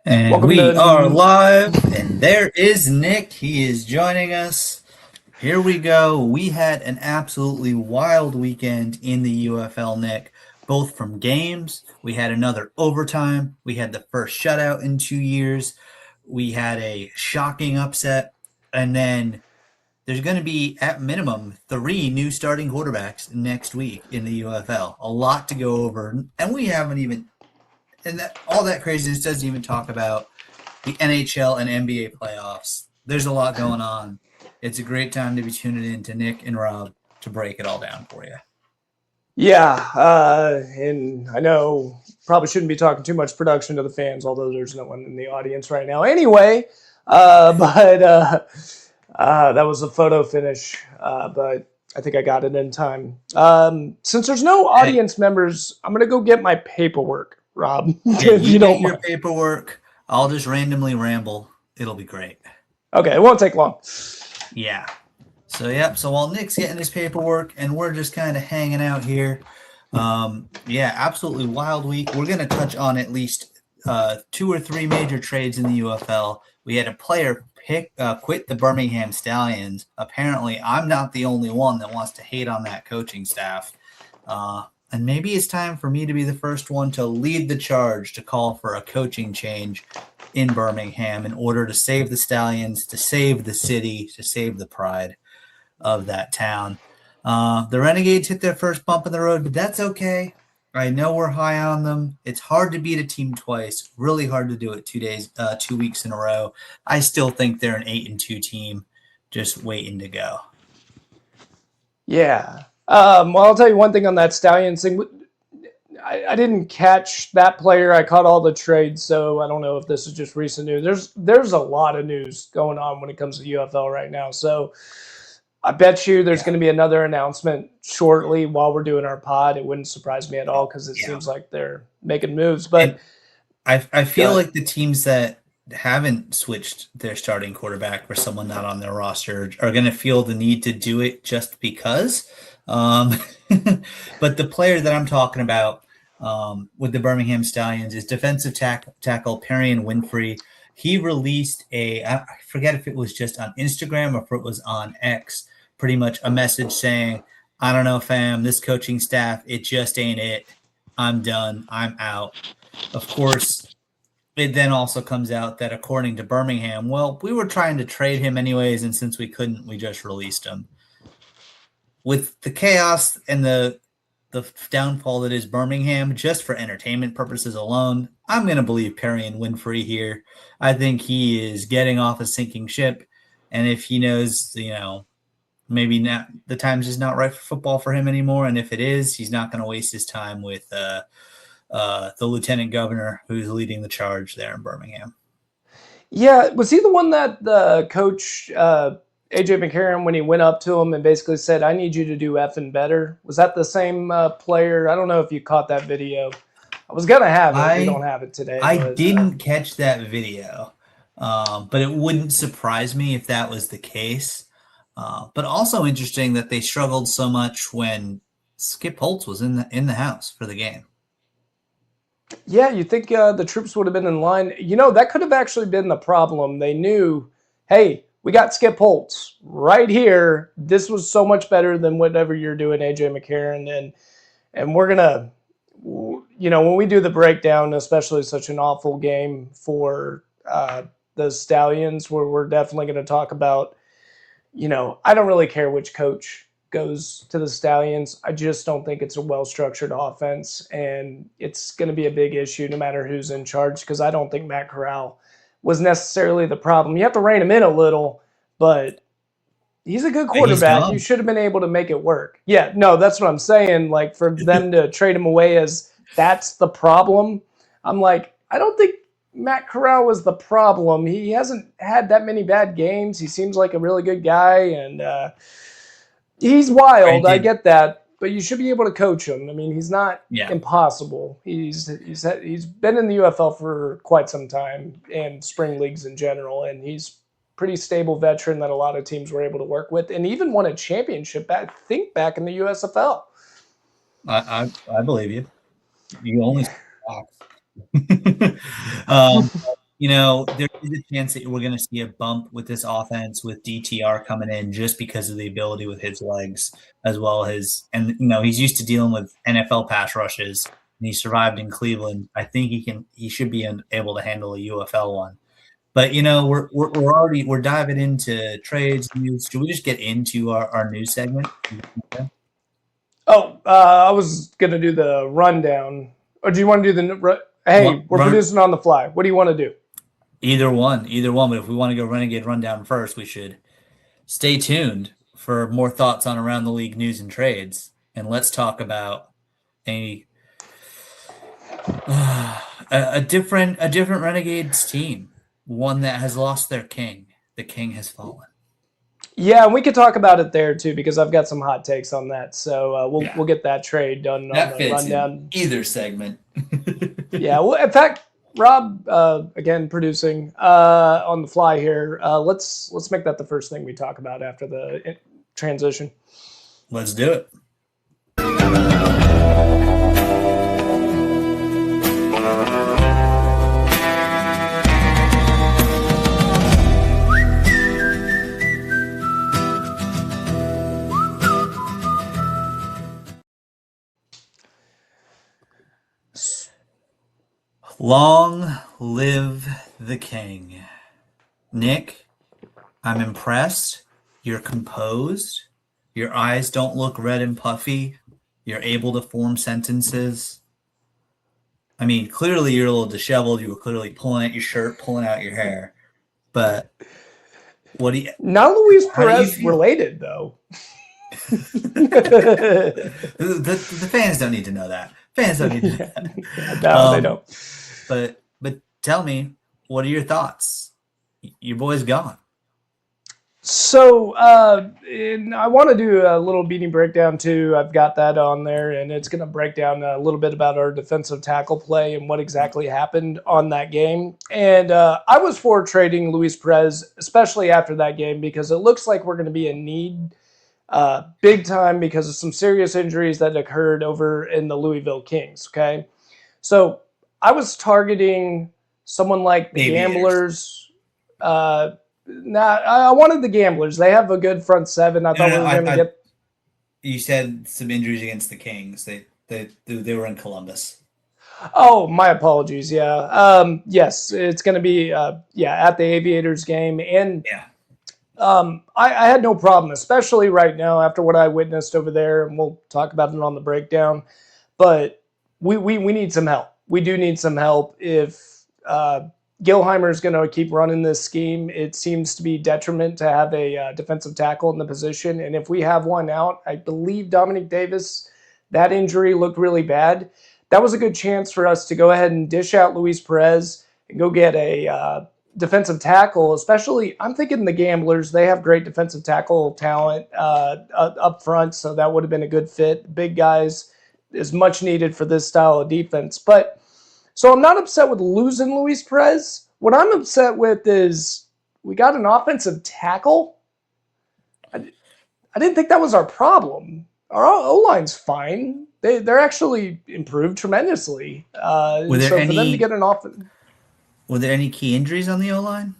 And Welcome we are to. live, and there is Nick. He is joining us. Here we go. We had an absolutely wild weekend in the UFL, Nick, both from games. We had another overtime. We had the first shutout in 2 years. We had a shocking upset. And then there's going to be, at minimum, 3 new starting quarterbacks next week in the UFL. A lot to go over. And we haven't even, and that all that craziness doesn't even talk about the NHL and NBA playoffs. There's a lot going on. It's a great time to be tuning in to Nick and Rob to break it all down for you. Yeah, and I know probably shouldn't be talking too much production to the fans, although there's no one in the audience right now. Anyway, but that was a photo finish, but I think I got it in time. Since there's no Hey, audience members, I'm gonna go get my paperwork, Rob, yeah, if you you get don't your mind. paperwork. I'll just randomly ramble. It'll be great. Okay, it won't take long. Yeah. So while Nick's getting his paperwork and we're just kind of hanging out here, yeah, absolutely wild week. We're going to touch on at least 2 or 3 major trades in the UFL. We had a player quit the Birmingham Stallions. Apparently, I'm not the only one that wants to hate on that coaching staff. And maybe it's time for me to be the first one to lead the charge to call for a coaching change in Birmingham in order to save the Stallions, to save the city, to save the pride of that town. The Renegades hit their first bump in the road, but that's okay. I know we're high on them. It's hard to beat a team twice. Really hard to do it 2 weeks in a row. I still think they're an 8-2 team, just waiting to go. Yeah. Well, I'll tell you one thing on that Stallions thing. I didn't catch that player. I caught all the trades, so I don't know if this is just recent news. There's a lot of news going on when it comes to the UFL right now. So I bet you there's Yeah, going to be another announcement shortly while we're doing our pod. It wouldn't surprise me at all because it yeah. seems like they're making moves. But And I feel good. like the teams that haven't switched their starting quarterback for someone not on their roster are going to feel the need to do it just because. Um, but the player that I'm talking about with the Birmingham Stallions is defensive tackle Perrion Winfrey. He released I forget if it was just on Instagram or if it was on X, pretty much a message saying, I don't know, fam, this coaching staff, it just ain't it. I'm done. I'm out. Of course, it then also comes out that according to Birmingham, well, we were trying to trade him anyways, and since we couldn't, we just released him. With the chaos and the downfall that is Birmingham, just for entertainment purposes alone, I'm going to believe Perrion Winfrey here. I think he is getting off a sinking ship, and if he knows, maybe not, the time's just not right for football for him anymore, and if it is, he's not going to waste his time with the lieutenant governor who's leading the charge there in Birmingham. Yeah, was he the one that the coach AJ McCarron when he went up to him and basically said, "I need you to do effing better"? Was that the same player? I don't know if you caught that video. I was gonna have it. We I don't have it today, I but didn't catch that video, but it wouldn't surprise me if that was the case. But also interesting that they struggled so much when Skip Holtz was in the house for the game. yeah, you think the troops would have been in line? That could have actually been the problem. They knew, hey, we got Skip Holtz right here. This was so much better than whatever you're doing, AJ McCarron, and we're gonna, when we do the breakdown, especially such an awful game for the Stallions, where we're definitely going to talk about, I don't really care which coach goes to the Stallions. I just don't think it's a well-structured offense, and it's going to be a big issue no matter who's in charge because I don't think Matt Corral was necessarily the problem. You have to rein him in a little, but he's a good He's quarterback. You gone. should have been able to make it work. Yeah, no, that's what I'm saying. Like for them to trade him away as that's the problem. I'm like, I don't think Matt Corral was the problem. He hasn't had that many bad games. He seems like a really good guy, and he's wild. I Granted, get that, but you should be able to coach him. I mean, he's not yeah, impossible. He's been in the UFL for quite some time and spring leagues in general, and he's pretty stable veteran that a lot of teams were able to work with, and even won a championship back in the USFL. I believe you. You only um, There is a chance that we're going to see a bump with this offense with DTR coming in just because of the ability with his legs, as well as, and he's used to dealing with NFL pass rushes, and he survived in Cleveland. I think he should be able to handle a UFL one. But we're diving into trades news. Should we just get into our news segment? Oh, I was gonna do the rundown. Or do you want to do the? Hey, we're producing on the fly. What do you want to do? Either one. But if we want to go Renegade Rundown first, we should stay tuned for more thoughts on around the league news and trades, and let's talk about a different Renegades team, one that has lost their king. The king has fallen. Yeah, and we could talk about it there too because I've got some hot takes on that. So we'll get that trade done that on the rundown. In either segment. Yeah, well, in fact, Rob, again producing on the fly here. Let's make that the first thing we talk about after the transition. Let's do it. Long live the king. Nick, I'm impressed. You're composed. Your eyes don't look red and puffy. You're able to form sentences. I mean, clearly you're a little disheveled. You were clearly pulling at your shirt, pulling out your hair. But what do you... Not Luis Perez related, though. the fans don't need to know that. Fans don't need to know that. No, they don't. But tell me, what are your thoughts? Your boy's gone. So I want to do a little beating breakdown too. I've got that on there, and it's going to break down a little bit about our defensive tackle play and what exactly happened on that game. And I was for trading Luis Perez, especially after that game, because it looks like we're going to be in need big time because of some serious injuries that occurred over in the Louisville Kings. Okay, so I was targeting someone like the Gamblers. I wanted the Gamblers. They have a good front seven. I thought we were going to get. You said some injuries against the Kings. They were in Columbus. Oh, my apologies. Yeah. Yes, it's going to be at the Aviators game, and I had no problem, especially right now after what I witnessed over there, and we'll talk about it on the breakdown. But we need some help. We do need some help if. Gilheimer is going to keep running this scheme. It seems to be detriment to have a defensive tackle in the position. And if we have one out, I believe Dominic Davis, that injury looked really bad. That was a good chance for us to go ahead and dish out Luis Perez and go get a defensive tackle, especially I'm thinking the Gamblers. They have great defensive tackle talent up front, so that would have been a good fit. Big guys is much needed for this style of defense. But so I'm not upset with losing Luis Perez. What I'm upset with is we got an offensive tackle. I didn't think that was our problem. Our O-line's fine. They're actually improved tremendously. For them to get an offense. Were there any key injuries on the O-line?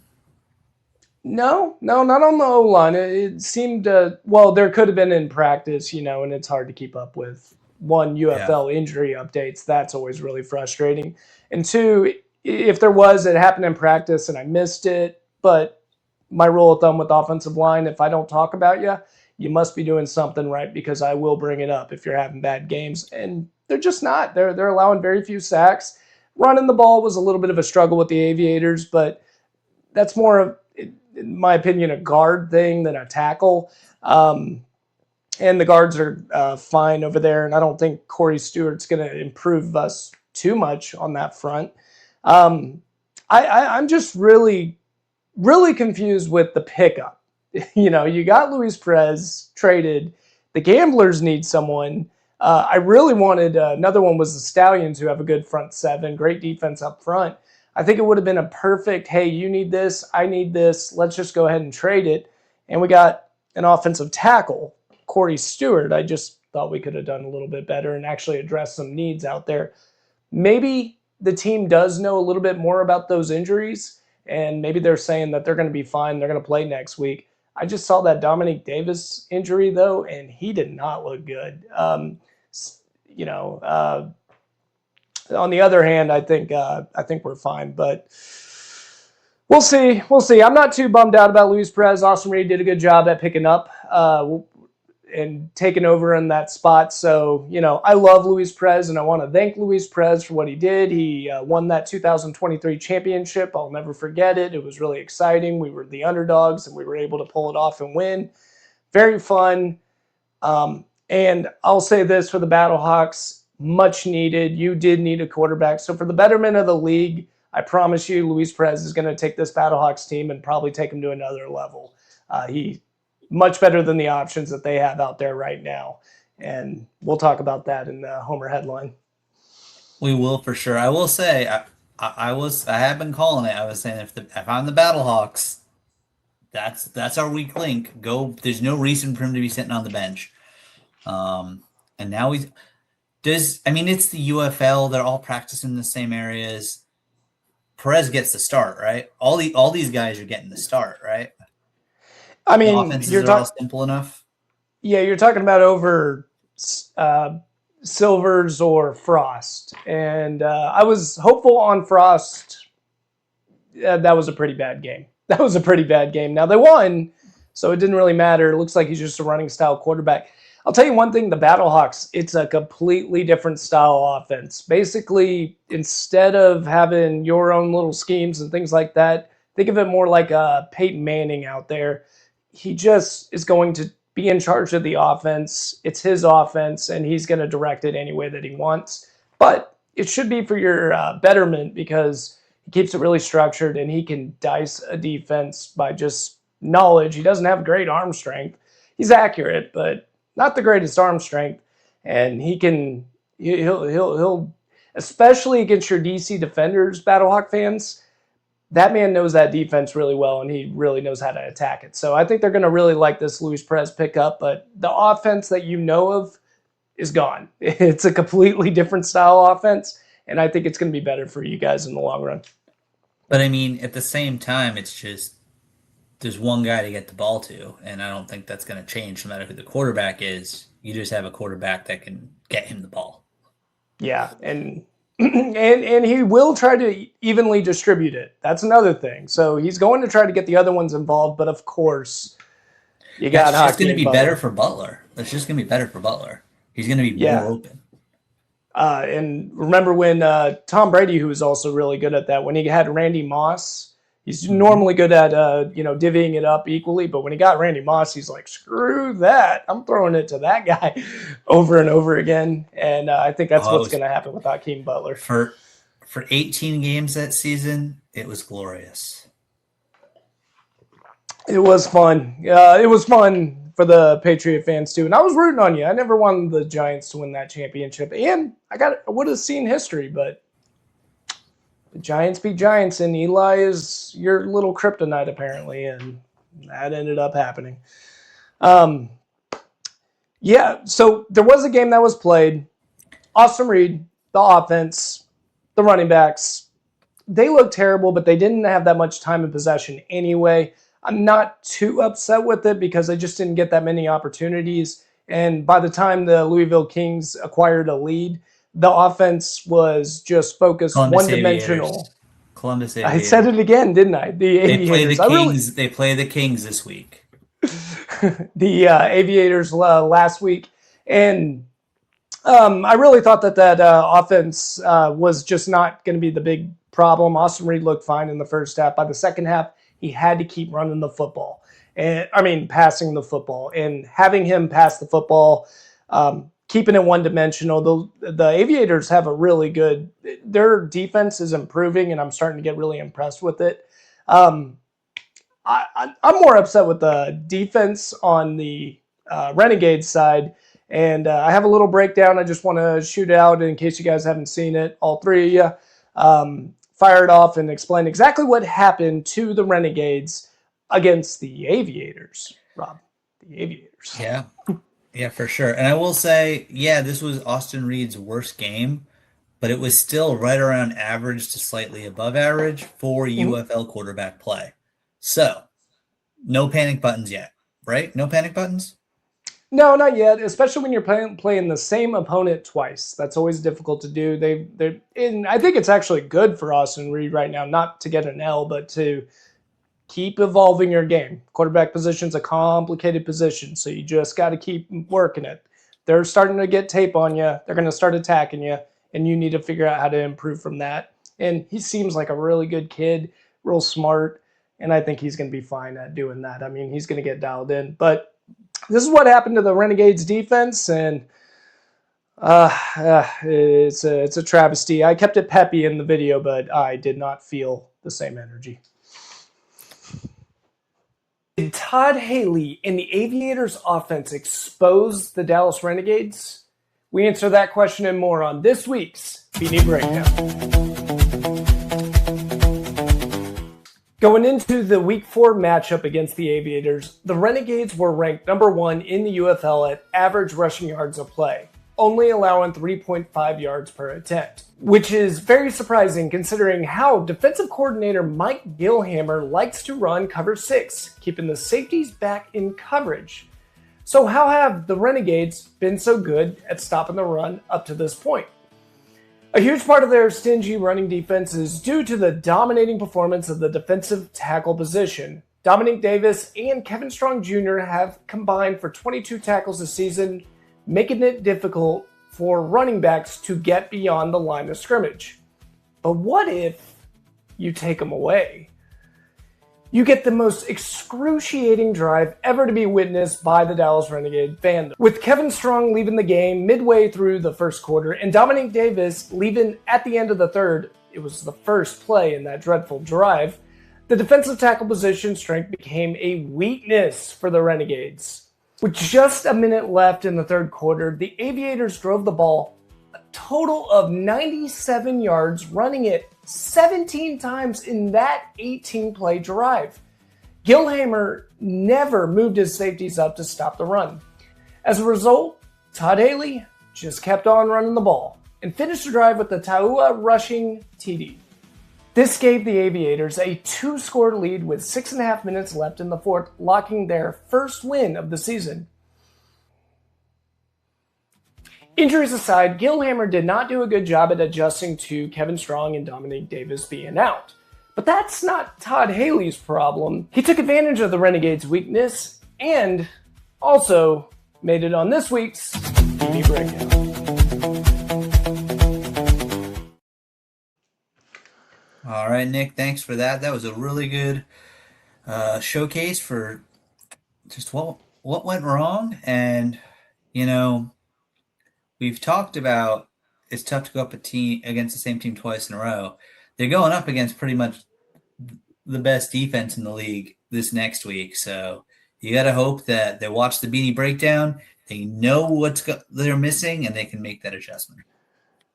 No, not on the O-line. It seemed, there could have been in practice, and it's hard to keep up with. One, UFL injury updates. That's always really frustrating. And two, if there was, it happened in practice and I missed it. But my rule of thumb with offensive line, if I don't talk about you, you must be doing something right because I will bring it up if you're having bad games. And they're just not. They're allowing very few sacks. Running the ball was a little bit of a struggle with the Aviators, but that's more of, in my opinion, a guard thing than a tackle. And the guards are fine over there, and I don't think Corey Stewart's going to improve us too much on that front. I'm just really, really confused with the pickup. You got Luis Perez traded. The Gamblers need someone. I really wanted another one was the Stallions, who have a good front seven, great defense up front. I think it would have been a perfect, hey, you need this, I need this, let's just go ahead and trade it. And we got an offensive tackle, Corey Stewart. I just thought we could have done a little bit better and actually addressed some needs out there. Maybe the team does know a little bit more about those injuries, and maybe they're saying that they're going to be fine. They're going to play next week. I just saw that Dominic Davis injury, though, and he did not look good. You know, on the other hand, I think we're fine, but we'll see. We'll see. I'm not too bummed out about Luis Perez. Austin Reed did a good job at picking up and taking over in that spot. So, you know, I love Luis Perez, and I want to thank Luis Perez for what he did. He won that 2023 championship. I'll never forget it. It was really exciting. We were the underdogs, and we were able to pull it off and win. Very fun. And I'll say this for the Battlehawks, much needed. You did need a quarterback. So for the betterment of the league, I promise you, Luis Perez is going to take this Battlehawks team and probably take them to another level. He much better than the options that they have out there right now. And we'll talk about that in the Homer headline. We will for sure. I will say, I have been calling it. I was saying if I'm the Battlehawks, that's our weak link. Go. There's no reason for him to be sitting on the bench. And now it's the UFL. They're all practicing in the same areas. Perez gets the start, right? All these guys are getting the start, right? I mean, the offenses are all simple enough. Yeah, you're talking about over Silvers or Frost, and I was hopeful on Frost. That was a pretty bad game. Now they won, so it didn't really matter. It looks like he's just a running style quarterback. I'll tell you one thing, the Battlehawks, it's a completely different style offense. Basically, instead of having your own little schemes and things like that, think of it more like Peyton Manning out there. He just is going to be in charge of the offense. It's his offense, and he's going to direct it any way that he wants. But it should be for your betterment because he keeps it really structured, and he can dice a defense by just knowledge. He doesn't have great arm strength. He's accurate, but not the greatest arm strength. And he'll especially against your DC defenders, Battlehawk fans, that man knows that defense really well, and he really knows how to attack it. So I think they're going to really like this Luis Perez pickup, but the offense that you know of is gone. It's a completely different style offense, and I think it's going to be better for you guys in the long run. But I mean, at the same time, it's just there's one guy to get the ball to, and I don't think that's going to change no matter who the quarterback is. You just have a quarterback that can get him the ball. Yeah, and he will try to evenly distribute it. That's another thing. So he's going to try to get the other ones involved, but of course, you got That's just going to be better for Butler. That's just going to be better for Butler. He's going to be more open. And remember when Tom Brady, who was also really good at that, when he had Randy Moss, he's normally good at divvying it up equally, but when he got Randy Moss, he's like, screw that. I'm throwing it to that guy over and over again. And I think that's what's going to happen with Hakeem Butler. For 18 games that season, it was glorious. It was fun. It was fun for the Patriot fans too. And I was rooting on you. I never wanted the Giants to win that championship. And I would have seen history, but the Giants beat Giants, and Eli is your little kryptonite, apparently, and that ended up happening. So there was a game that was played. Austin Reed, the offense, the running backs, they looked terrible, but they didn't have that much time in possession anyway. I'm not too upset with it because they just didn't get that many opportunities. And by the time the Louisville Kings acquired a lead, the offense was just focused one-dimensional. Columbus Aviators. I said it again, didn't I? The Aviators. They play the Kings this week. The Aviators last week. And I really thought that offense was just not going to be the big problem. Austin Reed looked fine in the first half. By the second half, he had to keep running the football. Passing the football. And having him pass the football, keeping it one-dimensional. The Aviators have a really good – their defense is improving, and I'm starting to get really impressed with it. I'm more upset with the defense on the Renegades side, and I have a little breakdown I just want to shoot out in case you guys haven't seen it. All three of you fire it off and explain exactly what happened to the Renegades against the Aviators, Rob. The Aviators. Yeah. Yeah, for sure. And I will say, this was Austin Reed's worst game. but it was still right around average to slightly above average for UFL quarterback play. So, no panic buttons yet, right? No panic buttons? No, not yet. Especially when you're playing the same opponent twice. That's always difficult to do. And I think it's actually good for Austin Reed right now, not to get an L, but to keep evolving your game. Quarterback position's a complicated position, so you just got to keep working it. They're starting to get tape on you. They're going to start attacking you, and you need to figure out how to improve from that. And he seems like a really good kid, real smart, and I think he's going to be fine at doing that. I mean, he's going to get dialed in. But this is what happened to the Renegades defense, and it's a travesty. I kept it peppy in the video, but I did not feel the same energy. Did Todd Haley and the Aviators offense expose the Dallas Renegades? We answer that question and more on this week's Beanie Breakdown. Going into the Week 4 matchup against the Aviators, the Renegades were ranked number 1 in the UFL at average rushing yards of play, only allowing 3.5 yards per attempt, which is very surprising considering how defensive coordinator Mike Gilhammer likes to run cover 6, keeping the safeties back in coverage. So how have the Renegades been so good at stopping the run up to this point? A huge part of their stingy running defense is due to the dominating performance of the defensive tackle position. Dominic Davis and Kevin Strong Jr. have combined for 22 tackles this season, making it difficult for running backs to get beyond the line of scrimmage. But what if you take them away? You get the most excruciating drive ever to be witnessed by the Dallas Renegade fandom. With Kevin Strong leaving the game midway through the first quarter and Dominic Davis leaving at the end of the third, it was the first play in that dreadful drive, the defensive tackle position strength became a weakness for the Renegades. With just a minute left in the third quarter, the Aviators drove the ball a total of 97 yards, running it 17 times in that 18-play drive. Gilhammer never moved his safeties up to stop the run. As a result, Todd Haley just kept on running the ball and finished the drive with the Taua rushing TD. This gave the Aviators a 2-score lead with 6.5 minutes left in the fourth, locking their first win of the season. Injuries aside, Gilhammer did not do a good job at adjusting to Kevin Strong and Dominic Davis being out. But that's not Todd Haley's problem. He took advantage of the Renegades' weakness and also made it on this week's Beanie Breakdown. All right, Nick, thanks for that. That was a really good showcase for just what went wrong. And, you know, we've talked about it's tough to go up against the same team twice in a row. They're going up against pretty much the best defense in the league this next week. So you got to hope that they watch the Beanie Breakdown, they know they're missing, and they can make that adjustment.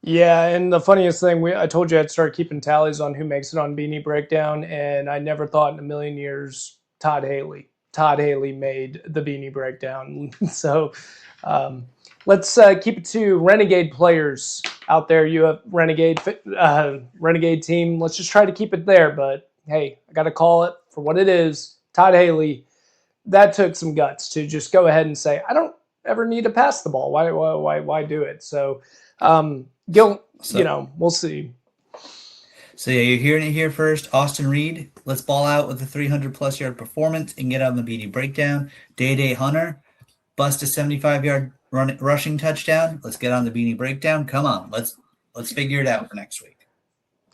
Yeah, and the funniest thing, I told you I'd start keeping tallies on who makes it on Beanie Breakdown, and I never thought in a million years Todd Haley. Todd Haley made the Beanie Breakdown. So let's keep it to Renegade players out there. You have Renegade team. Let's just try to keep it there. But hey, I got to call it for what it is. Todd Haley, that took some guts to just go ahead and say, I don't ever need to pass the ball. Why do it? So, we'll see. So yeah, you're hearing it here first. Austin Reed, let's ball out with a 300-plus yard performance and get on the Beanie Breakdown. Day Hunter, bust a 75-yard rushing touchdown. Let's get on the Beanie Breakdown. Come on, let's figure it out for next week.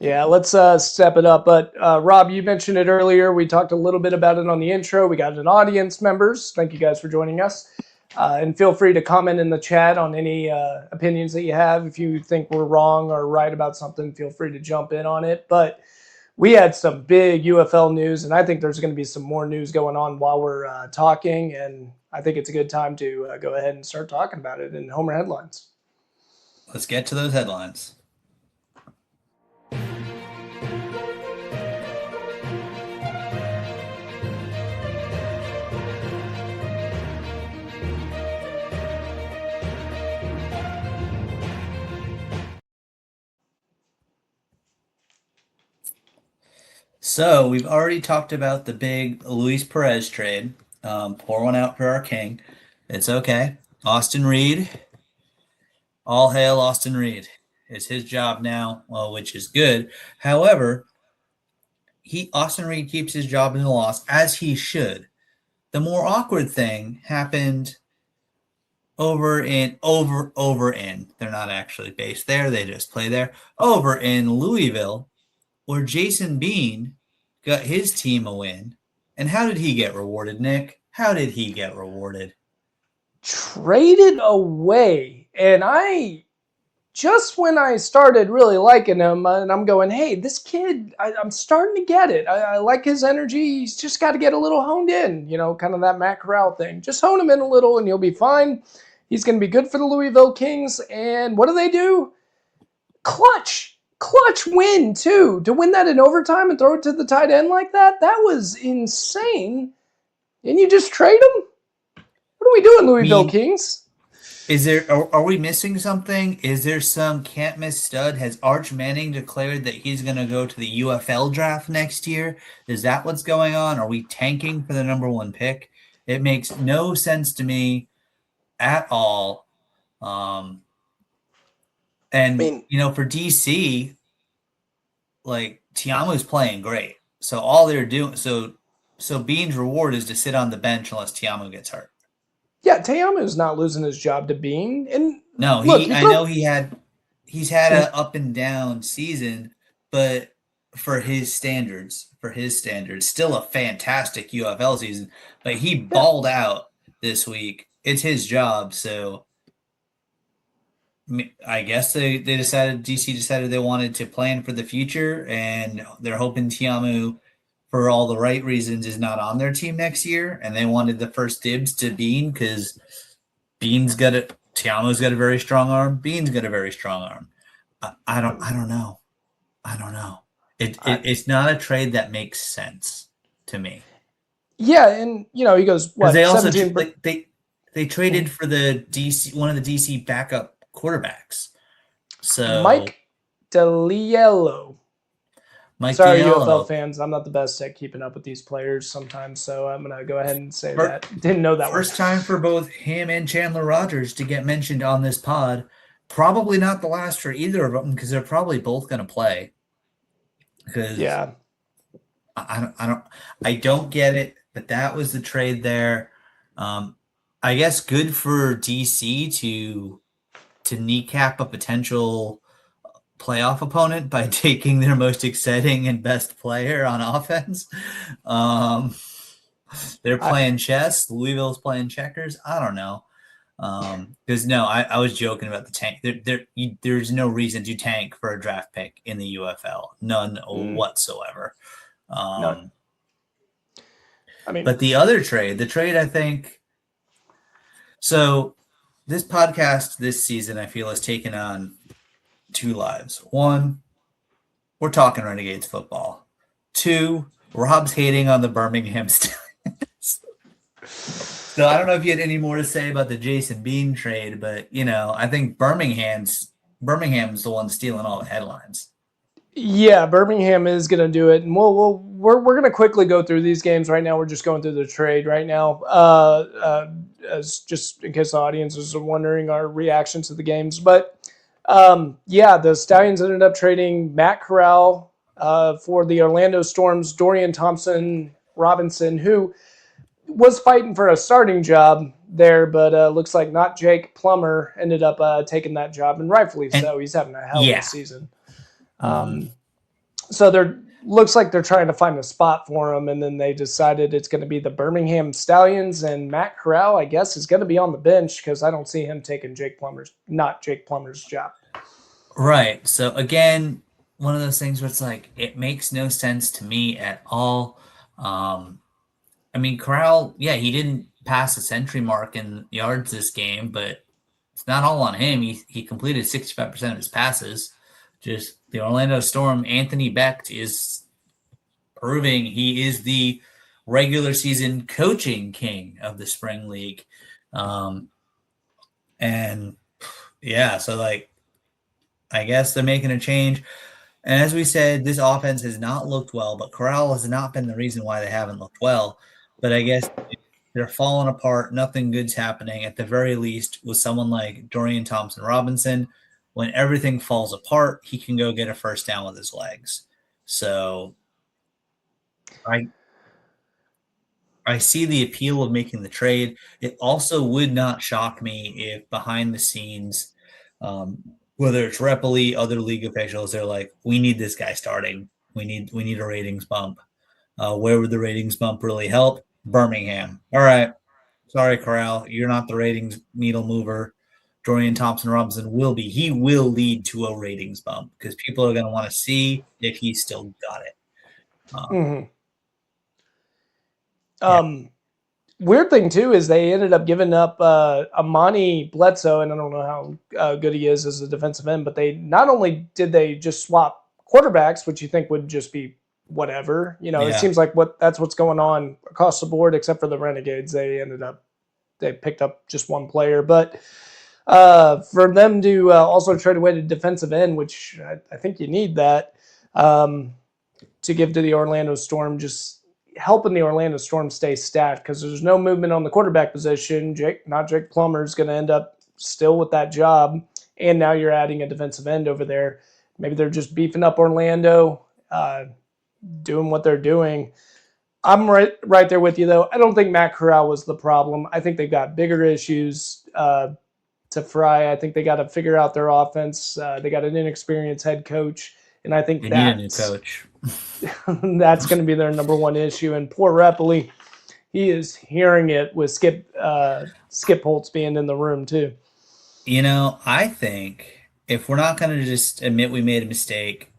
Yeah, let's step it up. But Rob, you mentioned it earlier. We talked a little bit about it on the intro. We got an audience members. Thank you guys for joining us. And feel free to comment in the chat on any opinions that you have. If you think we're wrong or right about something, feel free to jump in on it. But we had some big UFL news, and I think there's going to be some more news going on while we're talking. And I think it's a good time to go ahead and start talking about it in Homer Headlines. Let's get to those headlines. So we've already talked about the big Luis Perez trade. Pour one out for our king. It's okay. Austin Reed, all hail Austin Reed. It's his job now, well, which is good. However, Austin Reed keeps his job in the loss as he should. The more awkward thing happened over in. They're not actually based there; they just play there. Over in Louisville, where Jason Bean got his team a win. And how did he get rewarded, Nick? How did he get rewarded? Traded away. And just when I started really liking him, and I'm going, hey, this kid, I'm starting to get it. I like his energy. He's just got to get a little honed in, kind of that Matt Corral thing. Just hone him in a little and he'll be fine. He's going to be good for the Louisville Kings. And what do? Clutch win, too. To win that in overtime and throw it to the tight end like that was insane. And you just trade him? What are we doing, Louisville Kings? Are we missing something? Is there some can't miss stud? Has Arch Manning declared that he's going to go to the UFL draft next year? Is that what's going on? Are we tanking for the number one pick? It makes no sense to me at all. For DC, like Tiamu's playing great. So all they're doing, so Bean's reward is to sit on the bench unless Tiamu gets hurt. Yeah, Teamu's not losing his job to Bean. And no, I know he's had an up and down season, but for his standards, still a fantastic UFL season. But he balled out this week. It's his job, so I guess DC decided they wanted to plan for the future, and they're hoping Tiamu, for all the right reasons, is not on their team next year, and they wanted the first dibs to Bean because Tiamu's got a very strong arm. Bean's got a very strong arm. I don't know. It's not a trade that makes sense to me. Yeah, and he goes, what? They also they traded for one of the DC backup quarterbacks. So Mike DeLiello. Sorry, UFL fans. I'm not the best at keeping up with these players sometimes, so I'm going to go ahead and say that. Didn't know that First time for both him and Chandler Rogers to get mentioned on this pod. Probably not the last for either of them because they're probably both going to play. Because I don't get it, but that was the trade there. I guess good for DC to kneecap a potential playoff opponent by taking their most exciting and best player on offense. They're playing chess. Louisville's playing checkers. I don't know. Because I was joking about the tank. There's no reason to tank for a draft pick in the UFL. None whatsoever. None. But the other trade, I think. So this podcast this season, I feel, has taken on two lives. One, we're talking Renegades football. Two, Rob's hating on the Birmingham Stallions. So I don't know if you had any more to say about the Jason Bean trade, but I think Birmingham's the one stealing all the headlines. Yeah, Birmingham is going to do it, and we're going to quickly go through these games right now. We're just going through the trade right now, as just in case the audience is wondering our reactions to the games. But the Stallions ended up trading Matt Corral for the Orlando Storm's Dorian Thompson-Robinson, who was fighting for a starting job there, but looks like not Jake Plummer ended up taking that job, and rightfully so. He's having a hell of a season. So looks like they're trying to find a spot for him, and then they decided it's going to be the Birmingham Stallions, and Matt Corral, I guess, is going to be on the bench because I don't see him taking Jake Plummer's job. Right. So again, one of those things where it's like it makes no sense to me at all. Corral, he didn't pass the century mark in yards this game, but it's not all on him. He completed 65% of his passes. Just the Orlando Storm, Anthony Becht is proving he is the regular season coaching king of the spring league. So I guess they're making a change. And as we said, this offense has not looked well, but Corral has not been the reason why they haven't looked well. But I guess they're falling apart. Nothing good's happening. At the very least, with someone like Dorian Thompson-Robinson, when everything falls apart, he can go get a first down with his legs. So I see the appeal of making the trade. It also would not shock me if behind the scenes, whether it's Repoli, other league officials, they're like, "We need this guy starting. We need a ratings bump." Where would the ratings bump really help? Birmingham. All right, sorry, Corral, you're not the ratings needle mover. Dorian Thompson-Robinson will be. He will lead to a ratings bump because people are going to want to see if he's still got it. Mm-hmm. Yeah. Weird thing too is they ended up giving up Amani Bledsoe, and I don't know how good he is as a defensive end, but they not only did they just swap quarterbacks, which you think would just be whatever, you know, it Yeah. seems like that's what's going on across the board, except for the Renegades. They picked up just one player, but for them to also trade away to defensive end, which I think you need that to give to the Orlando Storm, just helping the Orlando Storm stay stacked because there's no movement on the quarterback position. Jake Plummer is going to end up still with that job, and now you're adding a defensive end over there. Maybe they're just beefing up Orlando, doing what they're doing. I'm right there with you, though. I don't think Matt Corral was the problem. I think they've got bigger issues to fry. I think they got to figure out their offense. They got an inexperienced head coach, and I think They need a new coach. that's going to be their number one issue. And poor Repoli, he is hearing it with Skip Holtz being in the room too. You know, I think if we're not going to just admit we made a mistake,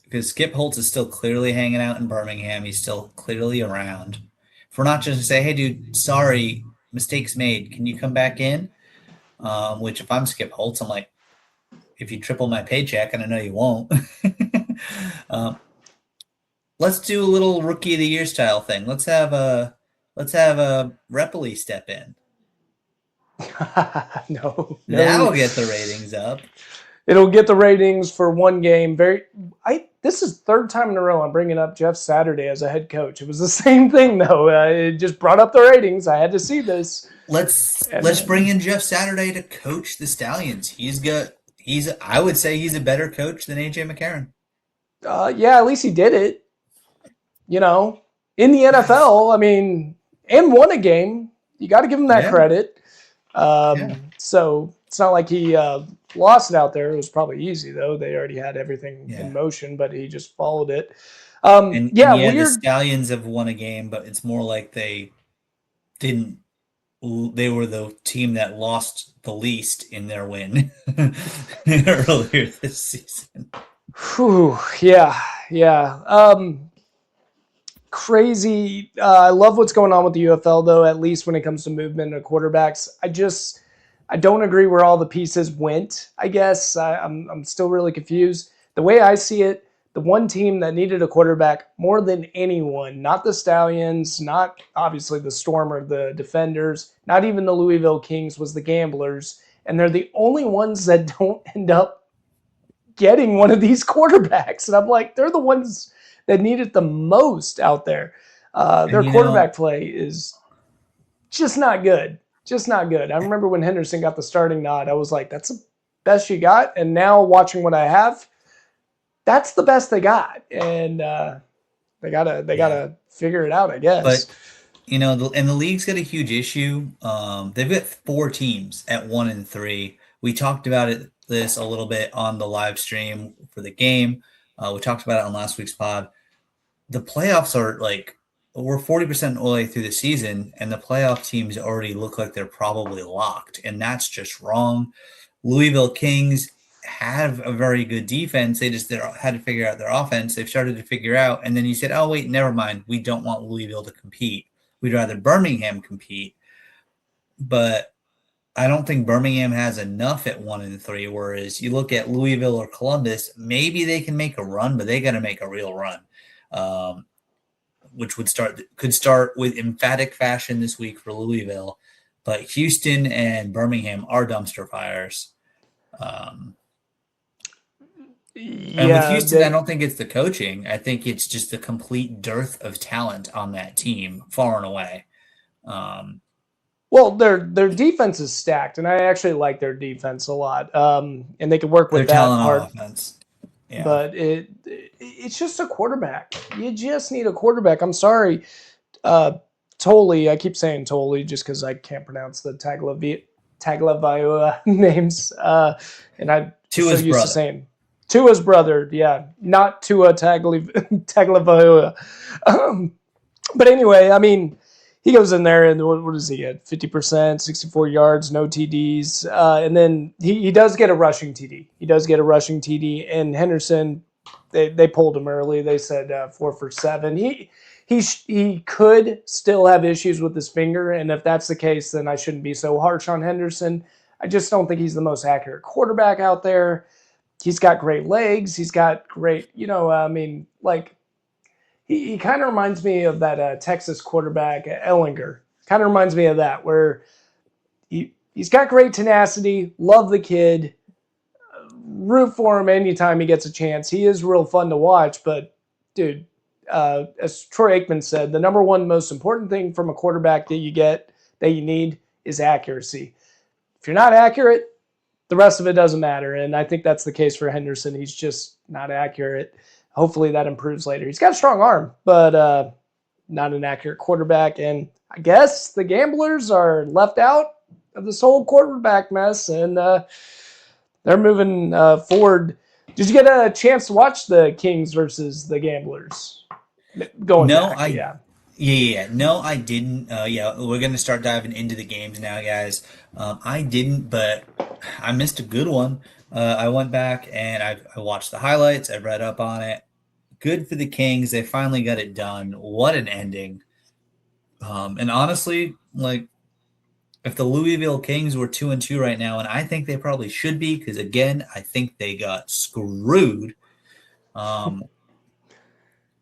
because Skip Holtz is still clearly hanging out in Birmingham, he's still clearly around. If we're not just to say, "Hey, dude, sorry, mistakes made. Can you come back in?" Which, if I'm Skip Holtz, I'm like, if you triple my paycheck, and I know you won't. Let's do a little rookie of the year style thing. Let's have a Repoli step in. No. That'll get the ratings up. It'll get the ratings for one game. This is third time in a row I'm bringing up Jeff Saturday as a head coach. It was the same thing though. It just brought up the ratings. I had to see this. Let's bring in Jeff Saturday to coach the Stallions. I would say he's a better coach than AJ McCarron. Yeah, at least he did it. You know, in the NFL, I mean, and won a game. You got to give him that credit. So it's not like he lost it out there. It was probably easy though. They already had everything in motion, but he just followed it. And the Stallions have won a game, but it's more like they didn't. They were the team that lost the least in their win earlier this season. Whew, yeah. Crazy. I love what's going on with the UFL, though, at least when it comes to movement of quarterbacks. I don't agree where all the pieces went, I guess. I'm still really confused. The way I see it, the one team that needed a quarterback more than anyone, not the Stallions, not obviously the Storm or the Defenders, not even the Louisville Kings, was the Gamblers. And they're the only ones that don't end up getting one of these quarterbacks. And I'm like, they're the ones that need it the most out there. Their quarterback play is just not good. Just not good. I remember when Henderson got the starting nod, I was like, that's the best you got. And now watching what I have, that's the best they got. And they gotta figure it out, I guess. But the league's got a huge issue. They've got 4 teams at 1-3. We talked about this a little bit on the live stream for the game. We talked about it on last week's pod. The playoffs are we're 40% all the way through the season, and the playoff teams already look like they're probably locked, and that's just wrong. Louisville Kings have a very good defense. They had to figure out their offense. They've started to figure out, and then you said, oh, wait, never mind. We don't want Louisville to compete. We'd rather Birmingham compete. But I don't think Birmingham has enough at 1-3, whereas you look at Louisville or Columbus, maybe they can make a run, but they got to make a real run, which could start with emphatic fashion this week for Louisville. But Houston and Birmingham are dumpster fires. And with Yeah, Houston, I don't think it's the coaching. I think it's just the complete dearth of talent on that team, far and away. Um, well, their defense is stacked, and I actually like their defense a lot. And they can work their with that talent on part, offense. Yeah. but it's just a quarterback. You just need a quarterback. I'm sorry, uh, Toley. I keep saying Toley just because I can't pronounce the Tagovailoa names, and I To was so his used to brother. saying Tua's brother. Yeah, not Tua Tagovailoa. But anyway, I mean, he goes in there and what does he get? 50%, 64 yards, no TDs. And then he does get a rushing TD. He does get a rushing TD. And Henderson, they pulled him early. They said 4 for 7. He could still have issues with his finger. And if that's the case, then I shouldn't be so harsh on Henderson. I just don't think he's the most accurate quarterback out there. He's got great legs. He's got great, I mean, like, he kind of reminds me of that Texas quarterback, Ellinger. Kind of reminds me of that, where he's got great tenacity, love the kid, root for him anytime he gets a chance. He is real fun to watch, but dude, as Troy Aikman said, the number one most important thing from a quarterback that you need is accuracy. If you're not accurate, the rest of it doesn't matter. And I think that's the case for Henderson. He's just not accurate. Hopefully that improves later. He's got a strong arm, but not an accurate quarterback. And I guess the Gamblers are left out of this whole quarterback mess, and they're moving forward. Did you get a chance to watch the Kings versus the Gamblers? Going No, back, I yeah. Yeah. No, I didn't. Yeah, we're gonna start diving into the games now, guys. I didn't, but I missed a good one. I went back and I watched the highlights. I read up on it. Good for the Kings. They finally got it done. What an ending. And honestly, like if the Louisville Kings were 2-2 right now, and I think they probably should be, because again, I think they got screwed. Um,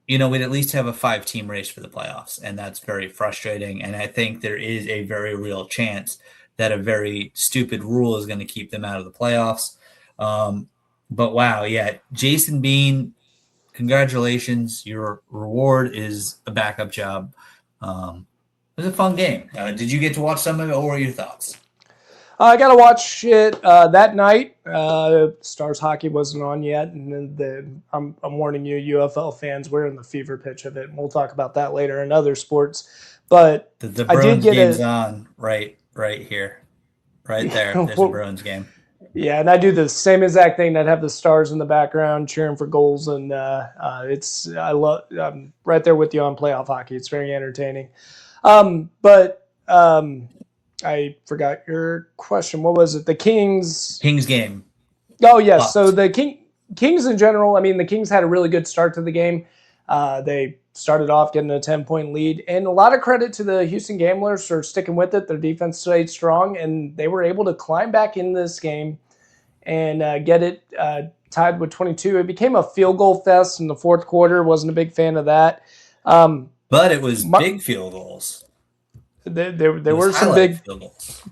we'd at least have a 5-team race for the playoffs, and that's very frustrating. And I think there is a very real chance that a very stupid rule is going to keep them out of the playoffs. But wow, yeah, Jason Bean, congratulations. Your reward is a backup job. It was a fun game. Did you get to watch some of it? What were your thoughts? I got to watch it that night. Stars hockey wasn't on yet, and I'm warning you, UFL fans, we're in the fever pitch of it. And we'll talk about that later in other sports. But The I did Bruins get game's a on right here, right there. There's a Bruins game. yeah, and I do the same exact thing. I'd have the Stars in the background cheering for goals, and I'm right there with you on playoff hockey. It's very entertaining. But I forgot your question. What was it? The Kings. Kings game. Oh yes. So the Kings in general. I mean, the Kings had a really good start to the game. They started off getting a 10-point lead, and a lot of credit to the Houston Gamblers for sticking with it. Their defense stayed strong, and they were able to climb back in this game and get it tied with 22. It became a field goal fest in the fourth quarter. Wasn't a big fan of that. But it was big field goals. There were some big field goals.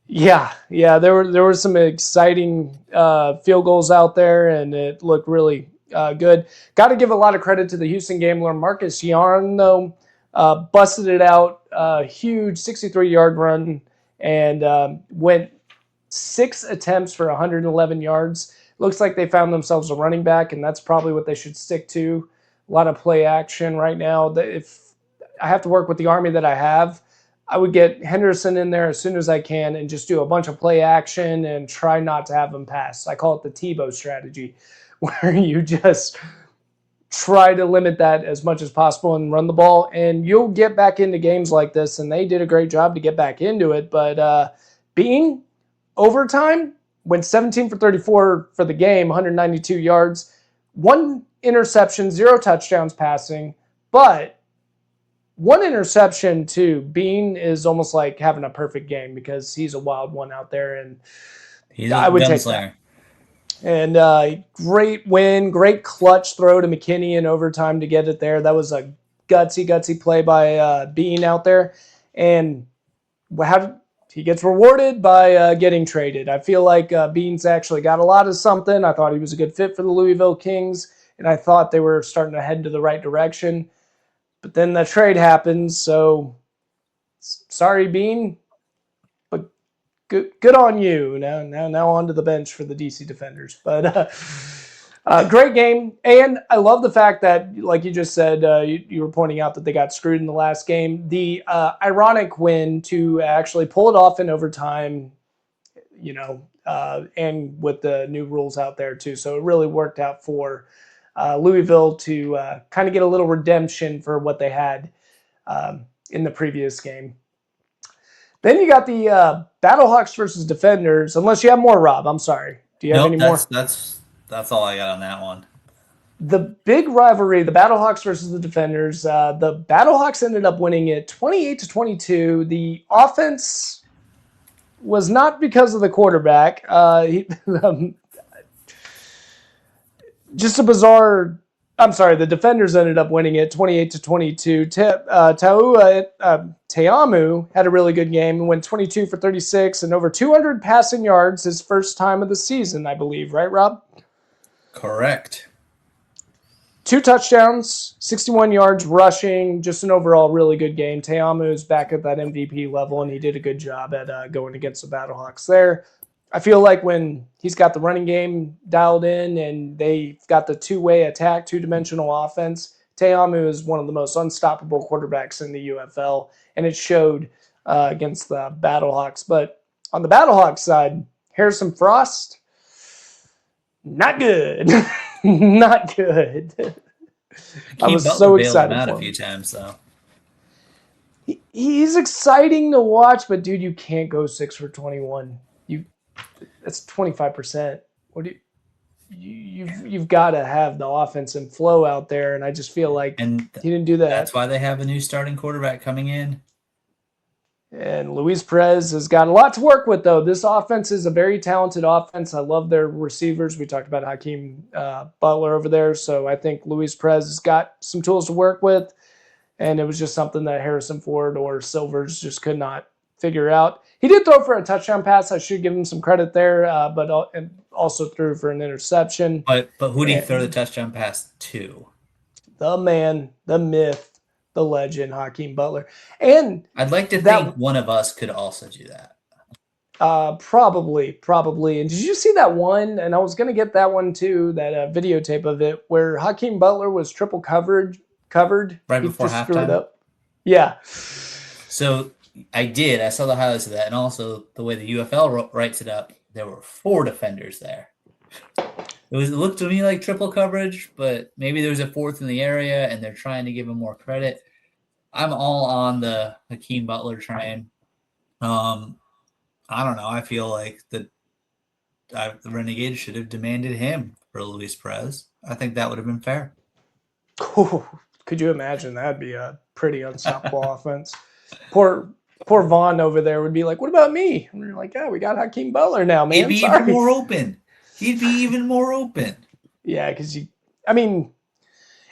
Yeah, there were some exciting field goals out there, and it looked really good. Got to give a lot of credit to the Houston Gambler. Marcus Yarno busted it out, huge 63-yard run, and went 6 attempts for 111 yards. Looks like they found themselves a running back, and that's probably what they should stick to. A lot of play action right now. If I have to work with the army that I have, I would get Henderson in there as soon as I can and just do a bunch of play action and try not to have him pass. I call it the Tebow strategy, where you just try to limit that as much as possible and run the ball, and you'll get back into games like this, and they did a great job to get back into it. But Bean, overtime, went 17 for 34 for the game, 192 yards, 1 interception, 0 touchdowns passing, but 1 interception to Bean is almost like having a perfect game because he's a wild one out there, and I would take that. And great win, great clutch throw to McKinney in overtime to get it there. That was a gutsy play by Bean out there. And he gets rewarded by getting traded. I feel like Beans actually got a lot of something. I thought he was a good fit for the Louisville Kings, and I thought they were starting to head into the right direction. But then the trade happens, so sorry, Bean, but good on you. Now onto the bench for the DC Defenders. But great game, and I love the fact that, like you just said, you were pointing out that they got screwed in the last game. The ironic win to actually pull it off in overtime, and with the new rules out there too. So it really worked out for Louisville to kind of get a little redemption for what they had in the previous game. Then you got the Battlehawks versus Defenders. Unless you have more, Rob. I'm sorry. Do you have any more? That's all I got on that one. The big rivalry, the Battlehawks versus the Defenders. The Battlehawks ended up winning it 28-22. The offense was not because of the quarterback. Just a bizarre. I'm sorry. The Defenders ended up winning it 28-22. Teamu had a really good game and went 22 for 36 and over 200 passing yards. His first time of the season, I believe. Right, Rob? Correct. 2 touchdowns, 61 yards rushing, just an overall really good game. Teamu is back at that MVP level, and he did a good job at going against the Battlehawks there. I feel like when he's got the running game dialed in and they've got the two-way attack, two-dimensional offense, Teamu is one of the most unstoppable quarterbacks in the UFL, and it showed against the Battlehawks. But on the Battlehawks side, Harrison Frost, not good. Not good. I was so excited him for out him. a few times, though. He's exciting to watch, but dude, you can't go 6 for 21. That's 25%. What do you've got to have the offense and flow out there, and I just feel like he didn't do that. That's why they have a new starting quarterback coming in. And Luis Perez has got a lot to work with, though. This offense is a very talented offense. I love their receivers. We talked about Hakeem Butler over there, so I think Luis Perez has got some tools to work with, and it was just something that Harrison Ford or Silvers just could not figure out. He did throw for a touchdown pass. I should give him some credit there, but also threw for an interception. But who did he throw the touchdown pass to? The man, the myth, the legend, Hakeem Butler. And I'd like to think one of us could also do that. Probably. And did you see that one? And I was going to get that one too, that videotape of it, where Hakeem Butler was triple covered. Right before halftime? Screwed it up. Yeah. So I saw the highlights of that, and also the way the UFL writes it up, there were 4 defenders there. It looked to me like triple coverage, but maybe there was a 4th in the area, and they're trying to give him more credit. I'm all on the Hakeem Butler train. I don't know. I feel like the Renegades should have demanded him for Luis Perez. I think that would have been fair. Ooh, could you imagine? That'd be a pretty unstoppable offense. Poor Vaughn over there would be like, "What about me?" And we're like, "Yeah, we got Hakeem Butler now, man." He'd be even more open. Yeah, because